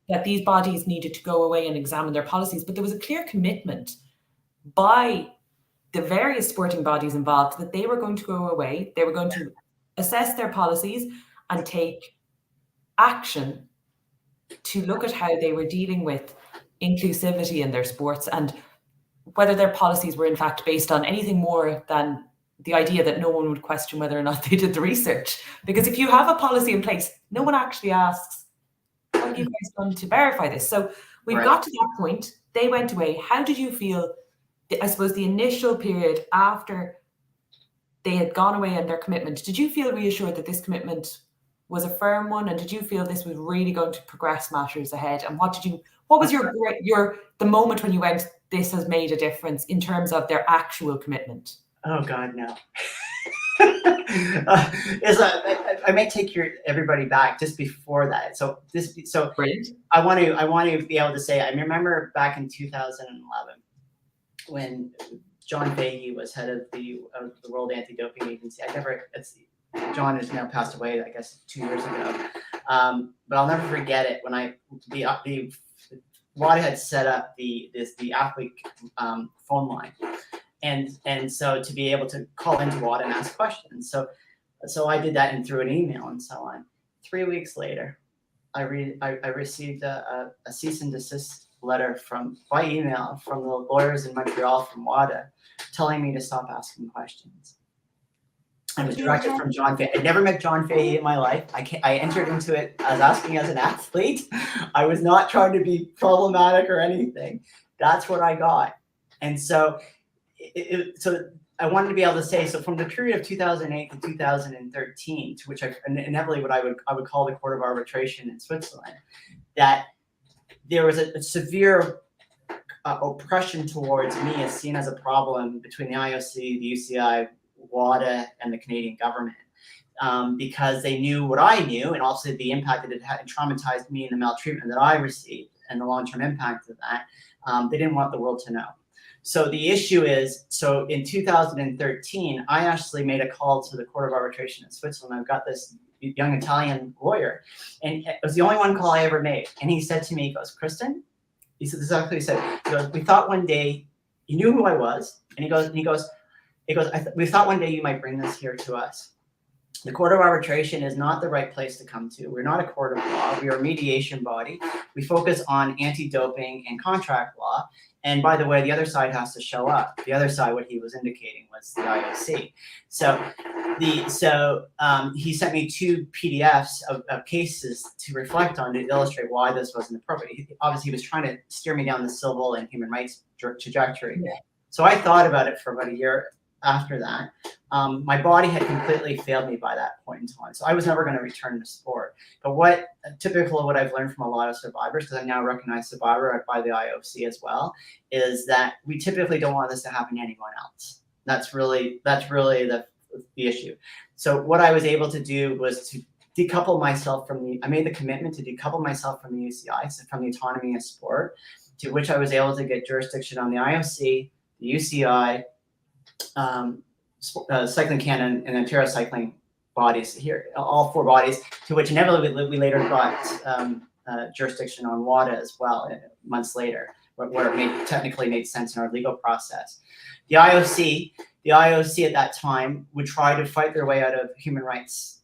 that these bodies needed to go away and examine their policies, but there was a clear commitment by the various sporting bodies involved that they were going to go away, they were going to assess their policies and take action to look at how they were dealing with inclusivity in their sports and whether their policies were in fact based on anything more than the idea that no one would question whether or not they did the research. Because if you have a policy in place, no one actually asks, what have you guys done to verify this? So we've got to that point. They went away. How did you feel, I suppose, the initial period after they had gone away and their commitment? Did you feel reassured that this commitment was a firm one? And did you feel this was really going to progress matters ahead? And what was the moment when you went, this has made a difference in terms of their actual commitment? Oh God, no. I may take everybody back just before that. So Brilliant. I want to be able to say I remember back in 2011 when John Fahey was head of the World Anti-Doping Agency. John has now passed away, I guess, 2 years ago. But I'll never forget it when WADA had set up the athlete phone line. And so to be able to call into WADA and ask questions. So I did that and through an email and so on. 3 weeks later, I received a cease and desist letter by email from the lawyers in Montreal from WADA telling me to stop asking questions. I was directed from John Fahey. I'd never met John Fahey in my life. I entered into it as asking as an athlete. I was not trying to be problematic or anything. That's what I got. And so so I wanted to be able to say, so from the period of 2008 to 2013, to which inevitably what I would call the Court of Arbitration in Switzerland, that there was a severe oppression towards me as seen as a problem between the IOC, the UCI, WADA, and the Canadian government, because they knew what I knew and also the impact that it had traumatized me and the maltreatment that I received and the long-term impact of that. They didn't want the world to know. So the issue is, so in 2013, I actually made a call to the Court of Arbitration in Switzerland. I've got this young Italian lawyer, and it was the only one call I ever made. And he said to me, he goes, Kristen, he said, this is exactly what he said. He goes, we thought one day, you knew who I was. And he goes, we thought one day you might bring this here to us. The Court of Arbitration is not the right place to come to. We're not a court of law. We are a mediation body. We focus on anti-doping and contract law. And by the way, the other side has to show up. The other side, what he was indicating was the IOC. So he sent me 2 PDFs of cases to reflect on to illustrate why this wasn't appropriate. Obviously, he was trying to steer me down the civil and human rights trajectory. Yeah. So I thought about it for about a year after that, my body had completely failed me by that point in time. So I was never going to return to sport. But what typical of what I've learned from a lot of survivors, because I now recognize survivor by the IOC as well, is that we typically don't want this to happen to anyone else. That's really the issue. So what I was able to do was to decouple myself I made the commitment to decouple myself from the UCI, so from the autonomy of sport, to which I was able to get jurisdiction on the IOC, the UCI, Cycling Canada, and Ontario Cycling bodies here, all 4 bodies, to which inevitably we later got jurisdiction on WADA as well months later, where it technically made sense in our legal process. The IOC at that time would try to fight their way out of human rights,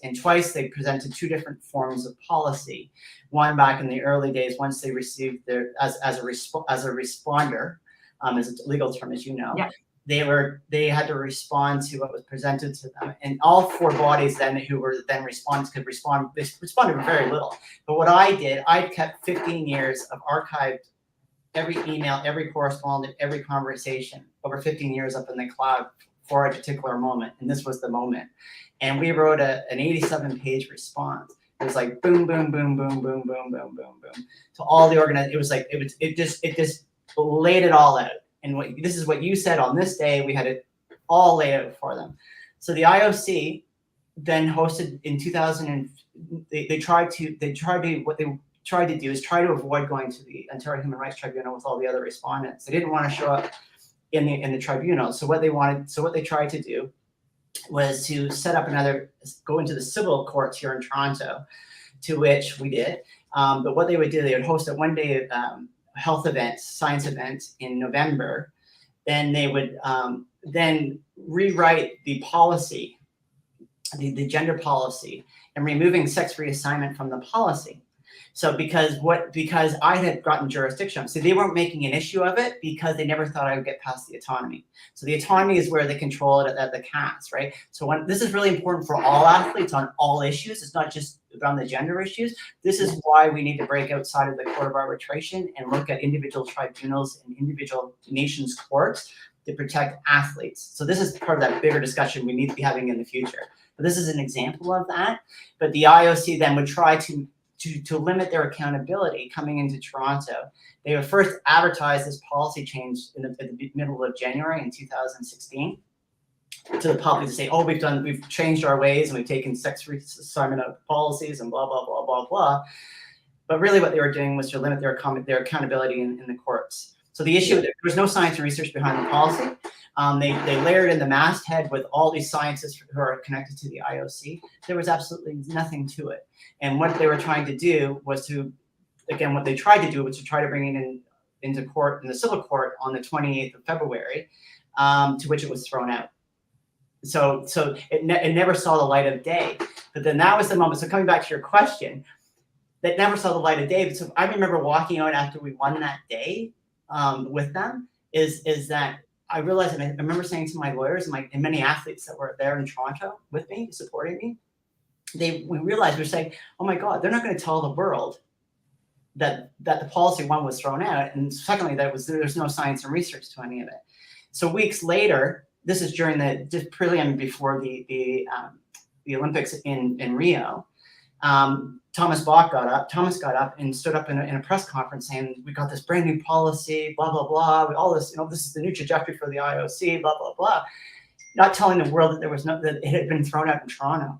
and twice they presented 2 different forms of policy. One back in the early days, once they received their as a responder, as a legal term, as you know. Yeah. They had to respond to what was presented to them, and all 4 bodies then who were then respondents could respond. They responded very little. But what I did, I kept 15 years of archived every email, every correspondence, every conversation over 15 years up in the cloud for a particular moment, and this was the moment. And we wrote an 87-page response. It was like boom, boom, boom, boom, boom, boom, boom, boom, boom to all the organized. It just laid it all out. And this is what you said on this day. We had it all laid out for them. So the IOC then hosted in 2000. And they tried to do is try to avoid going to the Ontario Human Rights Tribunal with all the other respondents. They didn't want to show up in the tribunal. So what they tried to do was to set up go into the civil courts here in Toronto, to which we did. But what they would do, they would host a one-day health event, science event in November. Then they would then rewrite the policy, the gender policy, and removing sex reassignment from the policy. So because I had gotten jurisdiction, so they weren't making an issue of it because they never thought I would get past the autonomy. So the autonomy is where they control it at the CAS, right? So this is really important for all athletes on all issues. It's not just around the gender issues. This is why we need to break outside of the court of arbitration and look at individual tribunals and individual nations courts to protect athletes. So this is part of that bigger discussion we need to be having in the future. But this is an example of that. But the IOC then would try to limit their accountability coming into Toronto. They would first advertise this policy change in the middle of January in 2016 to the public to say, oh, we've changed our ways and we've taken sex reassignment out of policies and blah, blah, blah, blah, blah. But really what they were doing was to limit their accountability in the courts. So the issue, there was no science and research behind the policy. They layered in the masthead with all these scientists who are connected to the IOC. There was absolutely nothing to it. And what they were trying to do was to try to bring it into court, in the civil court on the 28th of February, to which it was thrown out. So it never saw the light of day. But then that was the moment. So coming back to your question, that never saw the light of day. So I remember walking out after we won that day with them, is that I realized, and I remember saying to my lawyers and many athletes that were there in Toronto with me, supporting me, we realized, we were saying, oh my God, they're not going to tell the world that the policy one was thrown out, and secondly, there's no science and research to any of it. So weeks later, this is during the prelim before the Olympics in Rio. Thomas got up and stood up in a press conference saying, we got this brand new policy, blah, blah, blah. All this, this is the new trajectory for the IOC, blah, blah, blah. Not telling the world that it had been thrown out in Toronto.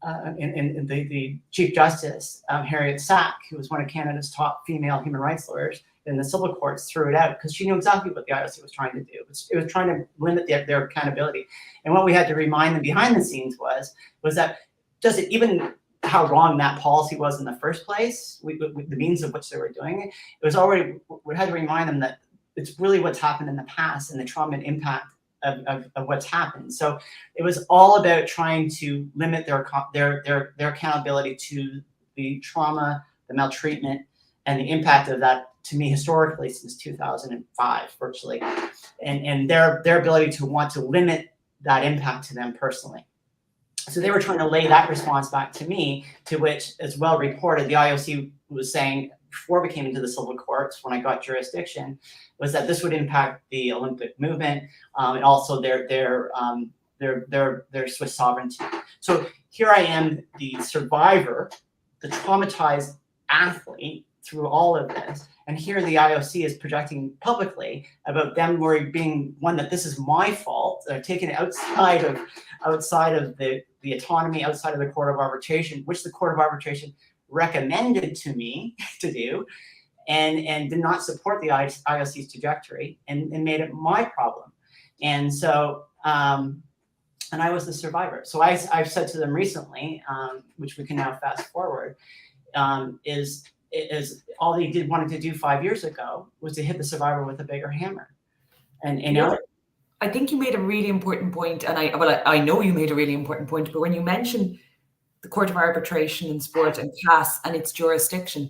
And the Chief Justice, Harriet Sack, who was one of Canada's top female human rights lawyers in the civil courts, threw it out because she knew exactly what the IOC was trying to do. It was trying to limit their accountability. And what we had to remind them behind the scenes was that even how wrong that policy was in the first place, the means of which they were doing it, we had to remind them that it's really what's happened in the past and the trauma and impact of what's happened. So it was all about trying to limit their accountability to the trauma, the maltreatment, and the impact of that, to me, historically since 2005, virtually, and their ability to want to limit that impact to them personally. So they were trying to lay that response back to me, to which, as well reported, the IOC was saying before we came into the civil courts, when I got jurisdiction, was that this would impact the Olympic movement, and also their Swiss sovereignty. So here I am, the survivor, the traumatized athlete through all of this, and here the IOC is projecting publicly about them being one that this is my fault. They're taking it outside of the autonomy, outside of the Court of Arbitration, which the Court of Arbitration recommended to me to do, and did not support the IOC's trajectory, and made it my problem. And so, and I was the survivor. So I've said to them recently, which we can now fast forward, is all they wanted to do 5 years ago was to hit the survivor with a bigger hammer. And you know, I think you made a really important point, and I know you made a really important point, but when you mentioned the Court of Arbitration in Sport and CAS and its jurisdiction,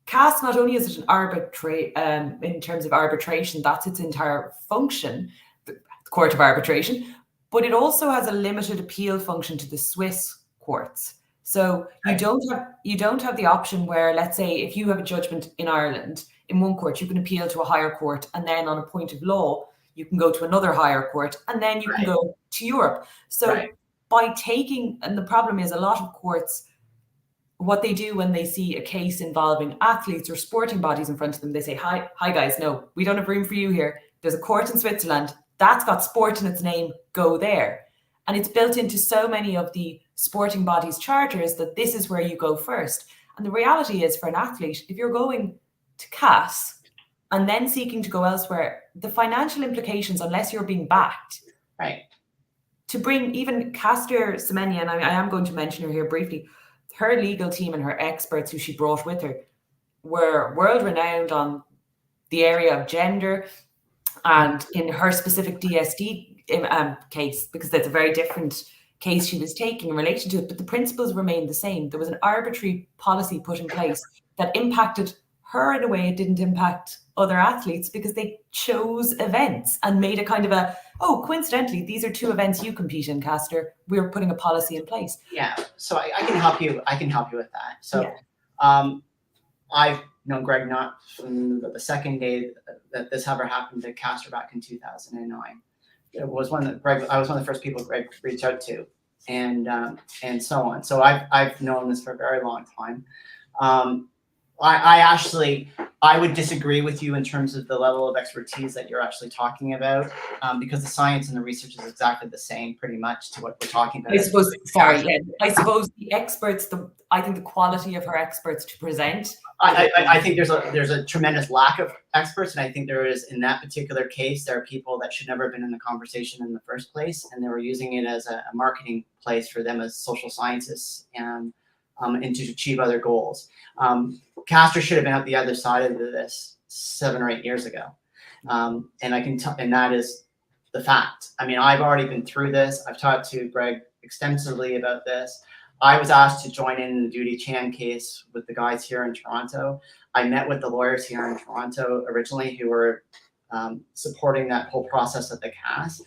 CAS not only is it an arbitrary in terms of arbitration, that's its entire function, the Court of Arbitration, but it also has a limited appeal function to the Swiss courts. So you don't have the option where, let's say, if you have a judgment in Ireland in one court, you can appeal to a higher court, and then on a point of law, you can go to another higher court, and then you can go to Europe. So by taking, and the problem is a lot of courts, what they do when they see a case involving athletes or sporting bodies in front of them, they say, hi guys, no, we don't have room for you here. There's a court in Switzerland that's got sport in its name, go there. And it's built into so many of the sporting bodies' charters that this is where you go first. And the reality is, for an athlete, if you're going to CAS and then seeking to go elsewhere, the financial implications, unless you're being backed, to bring even Caster Semenya, and I am going to mention her here briefly, her legal team and her experts who she brought with her were world-renowned on the area of gender, and in her specific DSD case, because that's a very different case she was taking in relation to it, but the principles remained the same. There was an arbitrary policy put in place that impacted her in a way it didn't impact other athletes, because they chose events and made a kind of a, oh, coincidentally, these are two events you compete in, Caster. We're putting a policy in place. Yeah, so I can help you. I can help you with that. So I've known Greg not from the second day that this ever happened to Caster back in 2009. It was I was one of the first people Greg reached out to, and so on. So I've known this for a very long time. I would disagree with you in terms of the level of expertise that you're actually talking about, because the science and the research is exactly the same, pretty much, to what we're talking about. I suppose the experts, I think the quality of her experts to present. I think there's a tremendous lack of experts, and I think there is, in that particular case, there are people that should never have been in the conversation in the first place, and they were using it as a marketing place for them as social scientists and to achieve other goals. Caster should have been at the other side of this 7 or 8 years ago, and I can tell, and that is the fact. I mean, I've already been through this. I've talked to Greg extensively about this. I was asked to join in the Duty Chan case with the guys here in Toronto. I met with the lawyers here in Toronto originally who were supporting that whole process at the CAS.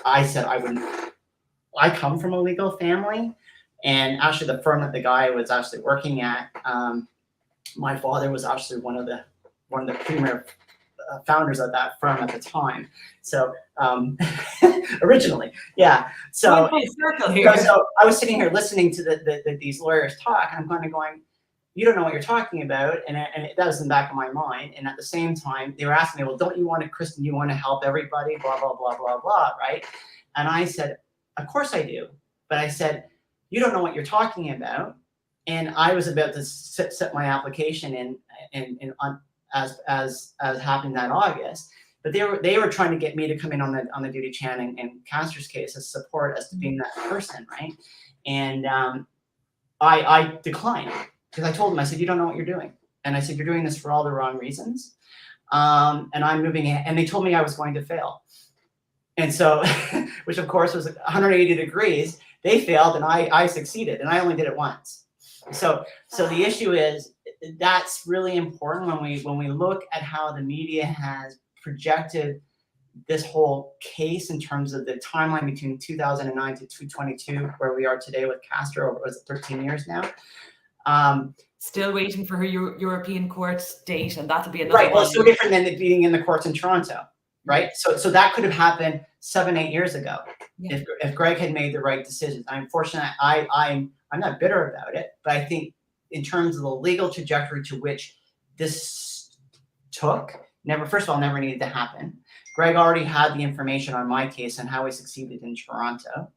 I said I wouldn't. I come from a legal family. And actually, the firm that the guy was actually working at, my father was actually one of the premier founders of that firm at the time. So originally, yeah. So I was sitting here listening to these lawyers talk, and I'm kind of going, "You don't know what you're talking about," and that was in the back of my mind. And at the same time, they were asking me, "Well, don't you want to, Kristen? You want to help everybody? Blah blah blah blah blah, right?" And I said, "Of course I do," but I said, "You don't know what you're talking about." And I was about to set my application in as happened that August, but they were trying to get me to come in on the Duty Chan and Caster's case as support, as to being that person, right? And I declined, because I told them, I said, "You don't know what you're doing," and I said, "You're doing this for all the wrong reasons, and I'm moving ahead." And they told me I was going to fail, and so, which of course was 180 degrees. They failed and I succeeded, and I only did it once. So the issue is, that's really important when we look at how the media has projected this whole case in terms of the timeline between 2009 to 2022, where we are today with Caster, or was it 13 years now? Still waiting for her European court date, and that'll be another Right. Well, one. it's so different than it being in the courts in Toronto, right? So that could have happened 7-8 years ago if Greg had made the right decisions. I'm fortunate. I'm not bitter about it, but I think in terms of the legal trajectory to which this took, first of all, never needed to happen. Greg already had the information on my case and how I succeeded in Toronto.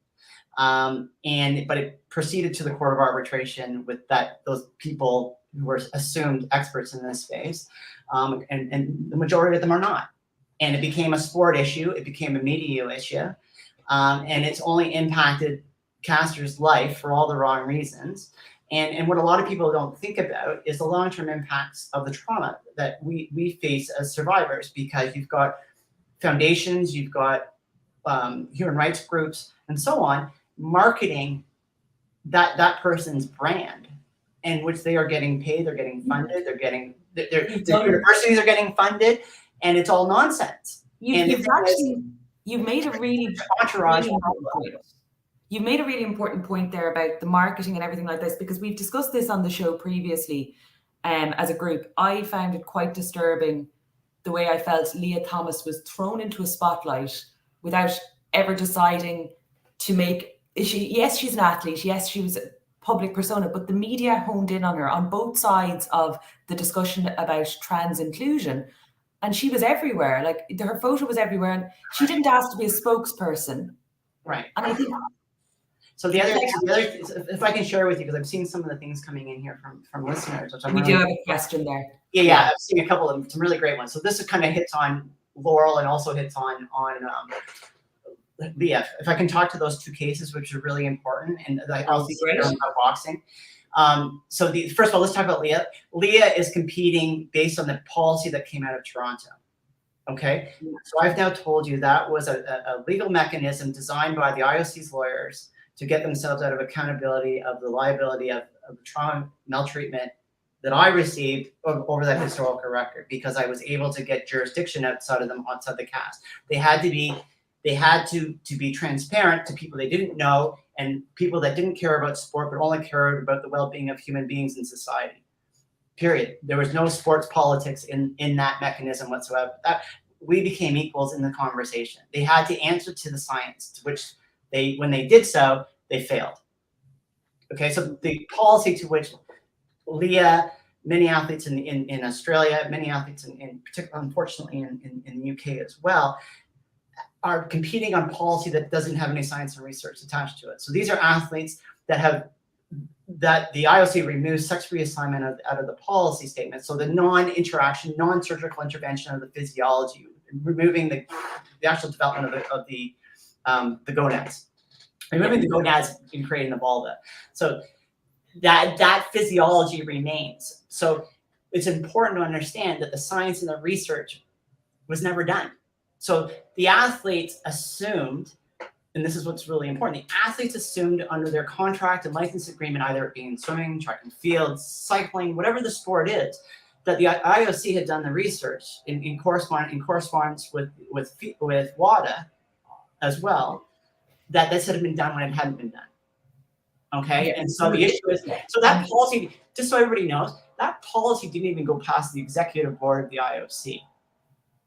But it proceeded to the Court of Arbitration with those people who were assumed experts in this space, and the majority of them are not. And it became a sport issue. It became a media issue, and it's only impacted Castor's life for all the wrong reasons. And what a lot of people don't think about is the long-term impacts of the trauma that we face as survivors, because you've got foundations, you've got human rights groups, and so on, marketing that person's brand, in which they are getting paid, they're getting funded, their universities are getting funded, and it's all nonsense. You've made a really important point there about the marketing and everything like this, because we've discussed this on the show previously as a group. I found it quite disturbing the way I felt Leah Thomas was thrown into a spotlight without ever deciding to make. Yes, she's an athlete. Yes, she was a public persona, but the media honed in on her on both sides of the discussion about trans inclusion. And she was everywhere. Like, her photo was everywhere, and she didn't ask to be a spokesperson. Right. And I think. So the other, if I can share with you, because I've seen some of the things coming in here from listeners. Which we do have a question there. Yeah, I've seen a couple of them, some really great ones. So this kind of hits on Laurel and also hits on Leah. If I can talk to those two cases, which are really important, and I'll see about boxing. First of all, let's talk about Leah. Leah is competing based on the policy that came out of Toronto. Okay, so I've now told you that was a legal mechanism designed by the IOC's lawyers to get themselves out of accountability of the liability of the trauma maltreatment that I received over that historical record, because I was able to get jurisdiction outside the cast. They had to be transparent to people they didn't know and people that didn't care about sport, but only cared about the well-being of human beings in society. Period. There was no sports politics in that mechanism whatsoever. We became equals in the conversation. They had to answer to the science, to which when they did so, they failed. Okay, so the policy to which Leah, many athletes in Australia, many athletes in particular, unfortunately, in the UK as well, are competing on policy that doesn't have any science and research attached to it. So these are athletes that the IOC removes sex reassignment out of the policy statement. So the non-interaction, non-surgical intervention of the physiology, removing the actual development of the gonads, removing the gonads and creating the vulva. So that physiology remains. So it's important to understand that the science and the research was never done. So the athletes assumed, and this is what's really important, the athletes assumed under their contract and license agreement, either it being swimming, track and field, cycling, whatever the sport is, that the IOC had done the research in correspondence with WADA as well, that this had been done when it hadn't been done. Okay, and so the issue is, so that policy, just so everybody knows, that policy didn't even go past the executive board of the IOC.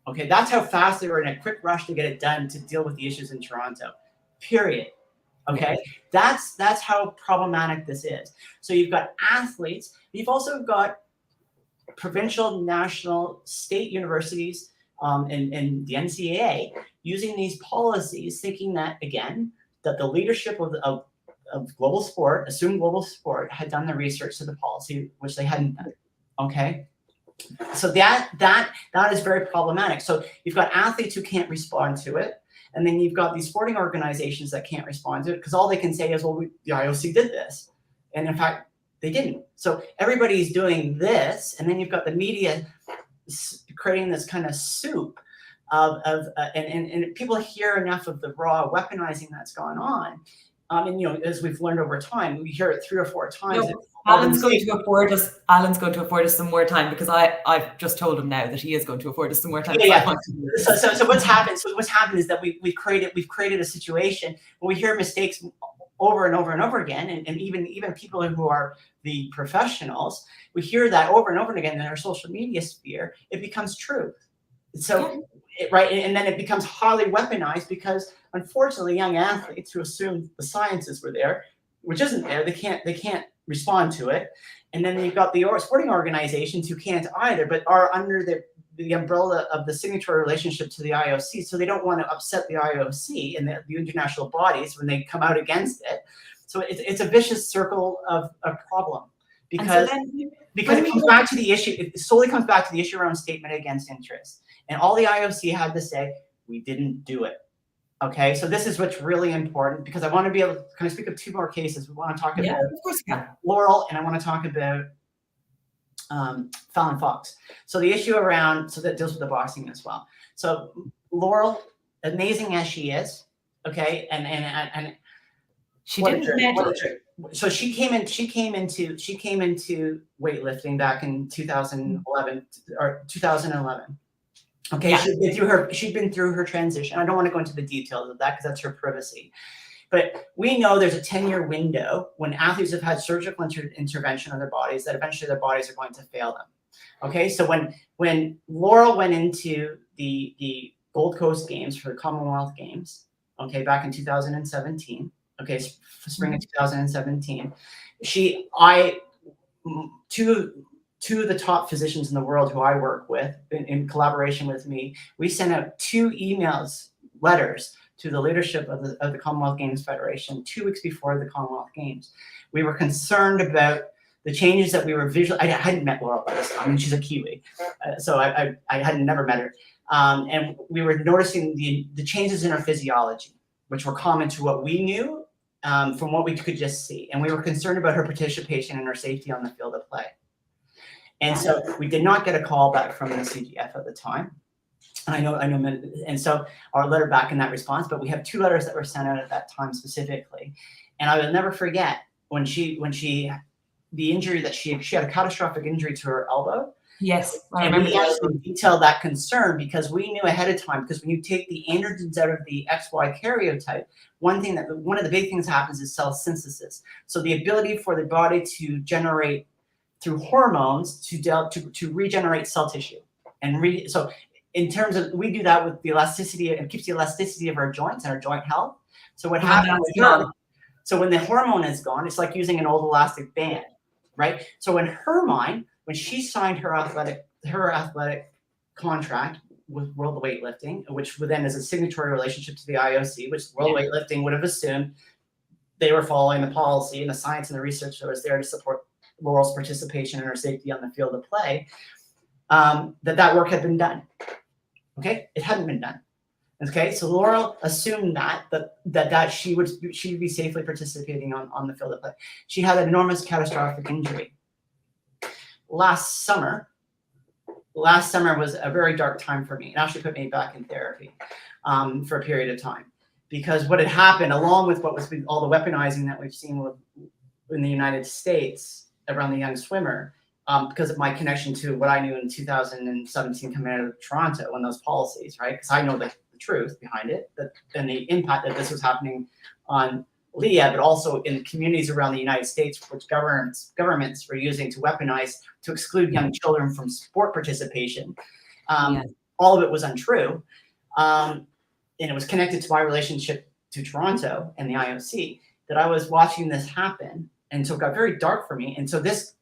Okay, that's how fast they were in a quick rush to get it done to deal with the issues in Toronto. Period. Okay, that's how problematic this is. So you've got athletes, you've also got provincial, national, state universities, and the NCAA using these policies, thinking that that the leadership of global sport, assumed global sport, had done the research to the policy, which they hadn't done. Okay. So that is very problematic. So you've got athletes who can't respond to it, and then you've got these sporting organizations that can't respond to it because all they can say is, well, the IOC did this, and in fact they didn't. So everybody's doing this, and then you've got the media creating this kind of soup and people hear enough of the raw weaponizing that's gone on. And as we've learned over time, we hear it 3 or 4 times. No, Alan's going to afford us some more time, because I've just told him now that he is going to afford us some more time. Yeah. So what's happened? So what's happened is that we've created a situation where we hear mistakes over and over and over again, and even people who are the professionals, we hear that over and over again in our social media sphere, it becomes truth. So, right, and then it becomes highly weaponized because, unfortunately, young athletes who assume the sciences were there, which isn't there, they can't respond to it. And then you've got the sporting organizations who can't either, but are under the umbrella of the signatory relationship to the IOC. So they don't want to upset the IOC and the international bodies when they come out against it. So it's a vicious circle of a problem because it comes back to the issue. It solely comes back to the issue around statement against interest. And all the IOC had to say, we didn't do it. Okay, so this is what's really important because I want to be able to kind of speak of two more cases. We want to talk about Laurel, and I want to talk about Fallon Fox. So the issue around, so that deals with the boxing as well. So Laurel, amazing as she is, okay, and she didn't. So she came into weightlifting back in 2011 or 2011. Okay, yeah. She'd been through her transition. I don't want to go into the details of that because that's her privacy. But we know there's a 10-year window when athletes have had surgical intervention on their bodies that eventually their bodies are going to fail them. Okay, so when Laurel went into the Gold Coast Games for the Commonwealth Games, okay, back in 2017, okay, spring of 2017, two of the top physicians in the world who I work with in collaboration with me, we sent out 2 letters to the leadership of the Commonwealth Games Federation 2 weeks before the Commonwealth Games. We were concerned about the changes that we were I hadn't met Laurel by this time. I mean, she's a Kiwi, so I hadn't never met her. And we were noticing the changes in her physiology, which were common to what we knew from what we could just see. And we were concerned about her participation and her safety on the field of play. And so we did not get a call back from the CGF at the time. And I know, and so our letter back in that response, but we have 2 letters that were sent out at that time specifically. And I will never forget when the injury that she had a catastrophic injury to her elbow. Yes, I remember. We actually detailed that concern because we knew ahead of time, because when you take the androgens out of the XY karyotype, one of the big things happens is cell synthesis. So the ability for the body to generate through hormones to regenerate cell tissue. So in terms of, we do that with the elasticity, it keeps the elasticity of our joints and our joint health. So what happens with her, so when the hormone is gone, it's like using an old elastic band, right? So in her mind, when she signed her athletic contract with World Weightlifting, which then is a signatory relationship to the IOC, which World Weightlifting would have assumed they were following the policy and the science and the research that was there to support Laurel's participation and her safety on the field of play, that work had been done. Okay, it hadn't been done. Okay, so Laurel assumed that she would be safely participating on the field of play. She had an enormous catastrophic injury. Last summer was a very dark time for me. It actually put me back in therapy for a period of time, because what had happened, along with what was all the weaponizing that we've seen in the United States around the young swimmer, because of my connection to what I knew in 2017 coming out of Toronto and those policies, right? Because I know the truth behind it, and the impact that this was happening on Leah, but also in communities around the United States, which governments were using to weaponize, to exclude young children from sport participation. All of it was untrue. And it was connected to my relationship to Toronto and the IOC, that I was watching this happen. And so it got very dark for me. And so this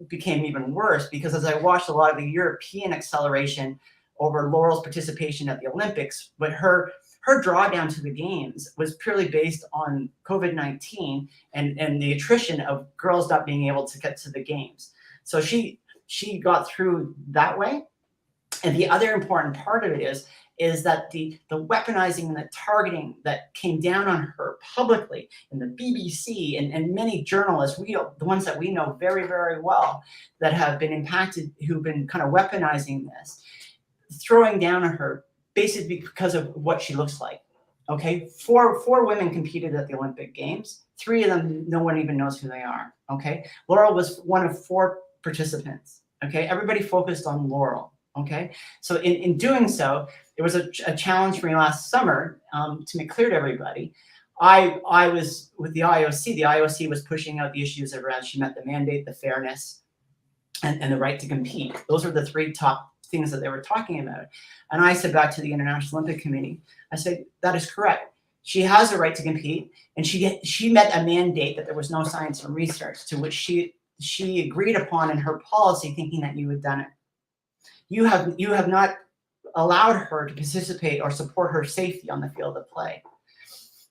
became even worse, because as I watched a lot of the European acceleration over Laurel's participation at the Olympics, but her drawdown to the games was purely based on COVID-19 and the attrition of girls not being able to get to the games. So she got through that way. And the other important part of it is that the weaponizing and the targeting that came down on her publicly in the BBC and many journalists, the ones that we know very, very well, that have been impacted, who've been kind of weaponizing this, throwing down on her basically because of what she looks like. Okay, four women competed at the Olympic Games. 3 of them, no one even knows who they are. Okay, Laurel was one of 4 participants. Okay, everybody focused on Laurel. Okay, so in doing so, there was a challenge for me last summer to make clear to everybody. I was with the IOC. The IOC was pushing out the issues around she met the mandate, the fairness, and the right to compete. Those were the three top things that they were talking about. And I said back to the International Olympic Committee, I said, that is correct. She has a right to compete, and she met a mandate that there was no science or research, to which she agreed upon in her policy, thinking that you had done it. You have not allowed her to participate or support her safety on the field of play,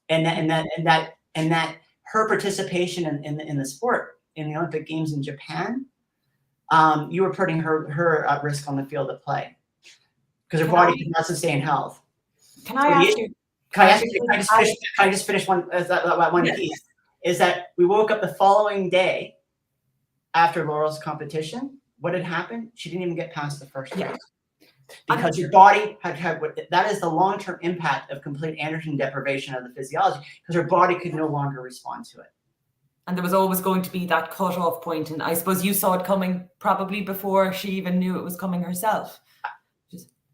and that her participation in the sport, in the Olympic Games in Japan, you were putting her at risk on the field of play because her body could not sustain health. Can I ask you? Can I just finish one piece? Is that we woke up the following day after Laurel's competition. What had happened? She didn't even get past the first round because your body had that is the long-term impact of complete androgen deprivation of the physiology, because her body could no longer respond to it. And there was always going to be that cutoff point, and I suppose you saw it coming probably before she even knew it was coming herself.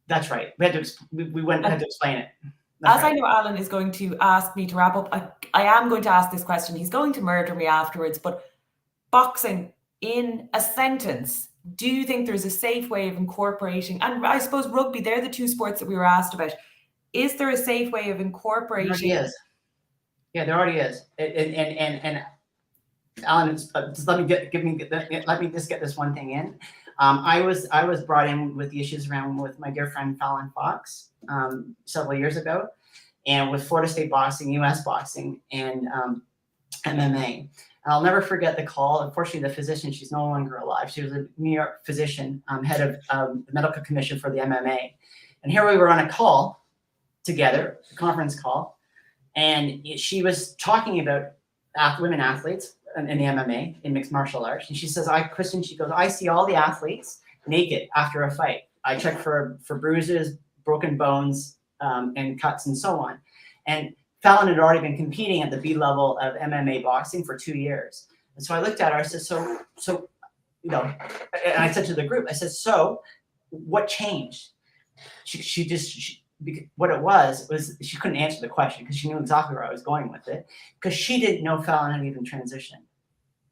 That's right. We had to explain it. I know Alan is going to ask me to wrap up, I am going to ask this question. He's going to murder me afterwards, but boxing, in a sentence, do you think there's a safe way of incorporating, and I suppose rugby, they're the two sports that we were asked about. Is there a safe way of incorporating? There already is. Yeah, there already is. And Alan, just let me just get this one thing in. I was brought in with the issues around with my dear friend Fallon Fox several years ago, and with Florida State boxing, U.S. boxing, and MMA. And I'll never forget the call. Unfortunately, the physician, she's no longer alive. She was a New York physician, head of the medical commission for the MMA. And here we were on a call together, a conference call, and she was talking about women athletes in the MMA, in mixed martial arts. And she says, Kristen, she goes, I see all the athletes naked after a fight. I check for bruises, broken bones, and cuts and so on. And Fallon had already been competing at the B level of MMA boxing for 2 years. And so I looked at her, I said, so, you know, and I said to the group, I said, so what changed? What it was she couldn't answer the question because she knew exactly where I was going with it, because she didn't know Fallon had even transitioned.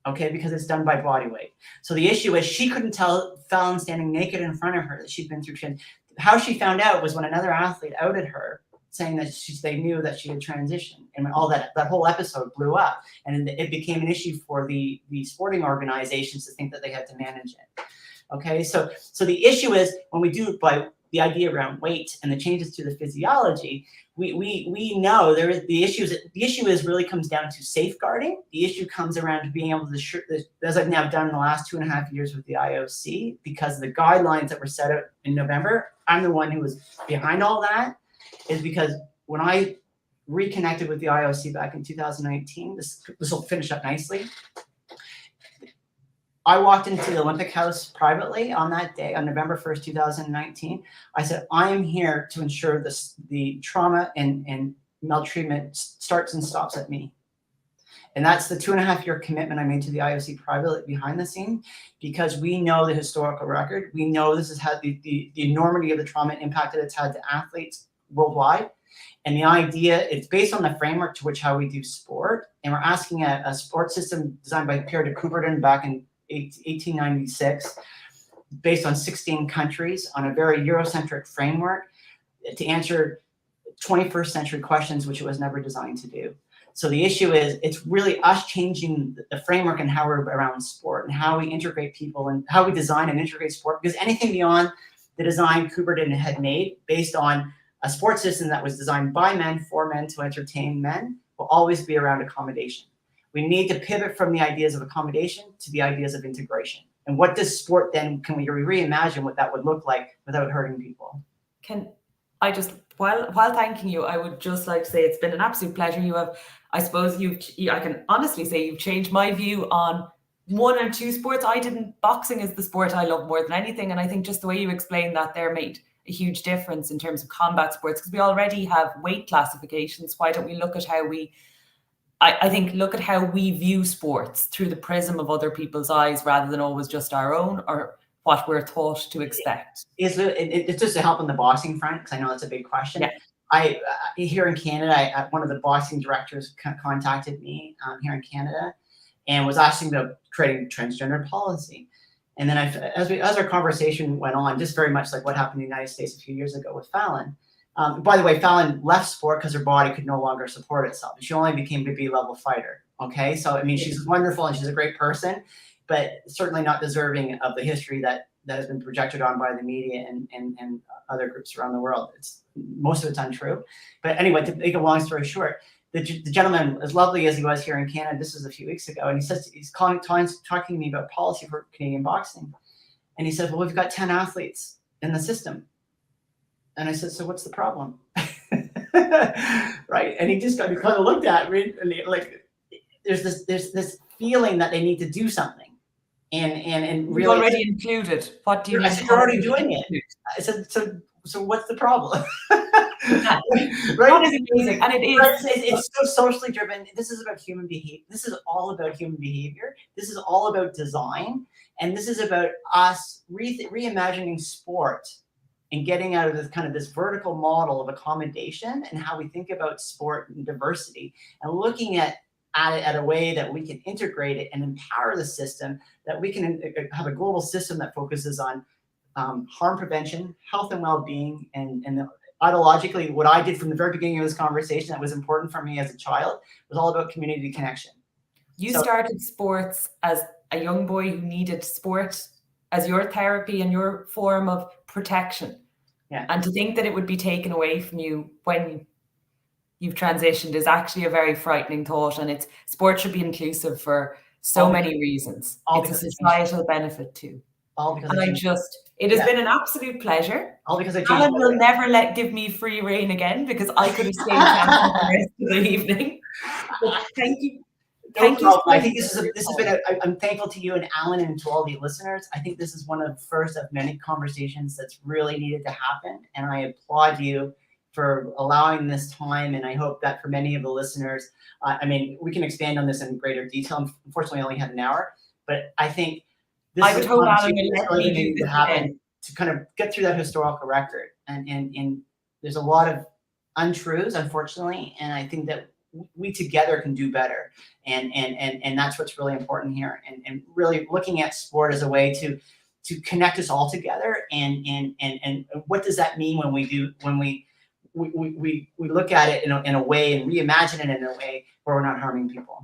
Okay, because it's done by body weight. So the issue is she couldn't tell Fallon standing naked in front of her that she'd been through transition. How she found out was when another athlete outed her, saying that they knew that she had transitioned, and when all that whole episode blew up, and it became an issue for the sporting organizations to think that they had to manage it. Okay, so the issue is when we do by the idea around weight and the changes to the physiology, we know there is the issue is really comes down to safeguarding. The issue comes around being able to, as I've now done in the last 2.5 years with the IOC, because the guidelines that were set out in November, I'm the one who was behind all that, is because when I reconnected with the IOC back in 2019, this will finish up nicely. I walked into the Olympic House privately on that day, on November 1st, 2019. I said, I am here to ensure the trauma and maltreatment starts and stops at me. And that's the 2.5-year commitment I made to the IOC privately behind the scene, because we know the historical record. We know this has had the enormity of the trauma and impact that it's had to athletes worldwide. And the idea, it's based on the framework to which how we do sport. And we're asking a sports system designed by Pierre de Coubertin back in 1896, based on 16 countries on a very Eurocentric framework to answer 21st century questions, which it was never designed to do. So the issue is, it's really us changing the framework and how we're around sport and how we integrate people and how we design and integrate sport, because anything beyond the design Coubertin had made based on a sports system that was designed by men for men to entertain men will always be around accommodation. We need to pivot from the ideas of accommodation to the ideas of integration. And what does sport then, can we reimagine what that would look like without hurting people? Can I just, while thanking you, I would just like to say it's been an absolute pleasure. You have, I suppose I can honestly say you've changed my view on one or two sports. Boxing is the sport I love more than anything. And I think just the way you explained that there made a huge difference in terms of combat sports, because we already have weight classifications. Why don't we look at how look at how we view sports through the prism of other people's eyes rather than always just our own? Or what we're taught to expect. It's just to help on the boxing front, because I know that's a big question. Yeah. I here in Canada, one of the boxing directors contacted me here in Canada and was asking about creating transgender policy. And then as our conversation went on, just very much like what happened in the United States a few years ago with Fallon. By the way, Fallon left sport because her body could no longer support itself. She only became a B-level fighter. Okay, so I mean, she's wonderful and she's a great person, but certainly not deserving of the history that has been projected on by the media and other groups around the world. It's most of it's untrue. But anyway, to make a long story short, the gentleman, as lovely as he was here in Canada, this was a few weeks ago, and he says he's talking to me about policy for Canadian boxing, and he said, "Well, we've got 10 athletes in the system," and I said, "So what's the problem?" Right? And he just kind of looked at me, and like, there's this feeling that they need to do something, and really, you're already included. What do you? I said, "You're already doing it." I said, "So what's the problem?" Yeah. Right? That is amazing, and it is. Right? It's so socially driven. This is about human behavior. This is all about human behavior. This is all about design, and this is about us reimagining sport and getting out of this vertical model of accommodation and how we think about sport and diversity, and looking at it at a way that we can integrate it and empower the system, that we can have a global system that focuses on harm prevention, health and well-being, and ideologically, what I did from the very beginning of this conversation that was important for me as a child was all about community connection. You started sports as a young boy who needed sport as your therapy and your form of protection. Yeah. And to think that it would be taken away from you when you've transitioned is actually a very frightening thought. And sport should be inclusive for so many reasons. It's a societal benefit too. It has been an absolute pleasure. All because Alan will never give me free reign again, because I could have stayed for the rest of the evening. But thank you. Thank you. I think this has been I'm thankful to you and Alan and to all the listeners. I think this is one of the first of many conversations that's really needed to happen. And I applaud you for allowing this time. And I hope that for many of the listeners, I mean, we can expand on this in greater detail. Unfortunately, I only had an hour, but I think I would hope Alan will let me do this happen to kind of get through that historical record. And there's a lot of untruths, unfortunately. And I think that we together can do better. And that's what's really important here. And really looking at sport as a way to connect us all together. And what does that mean when we look at it in a way and reimagine it in a way where we're not harming people.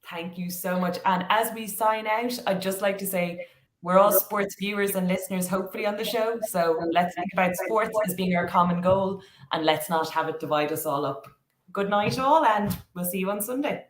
Thank you so much. And as we sign out, I'd just like to say we're all sports viewers and listeners, hopefully, on the show. So let's think about sports as being our common goal, and let's not have it divide us all up. Good night, all, and we'll see you on Sunday.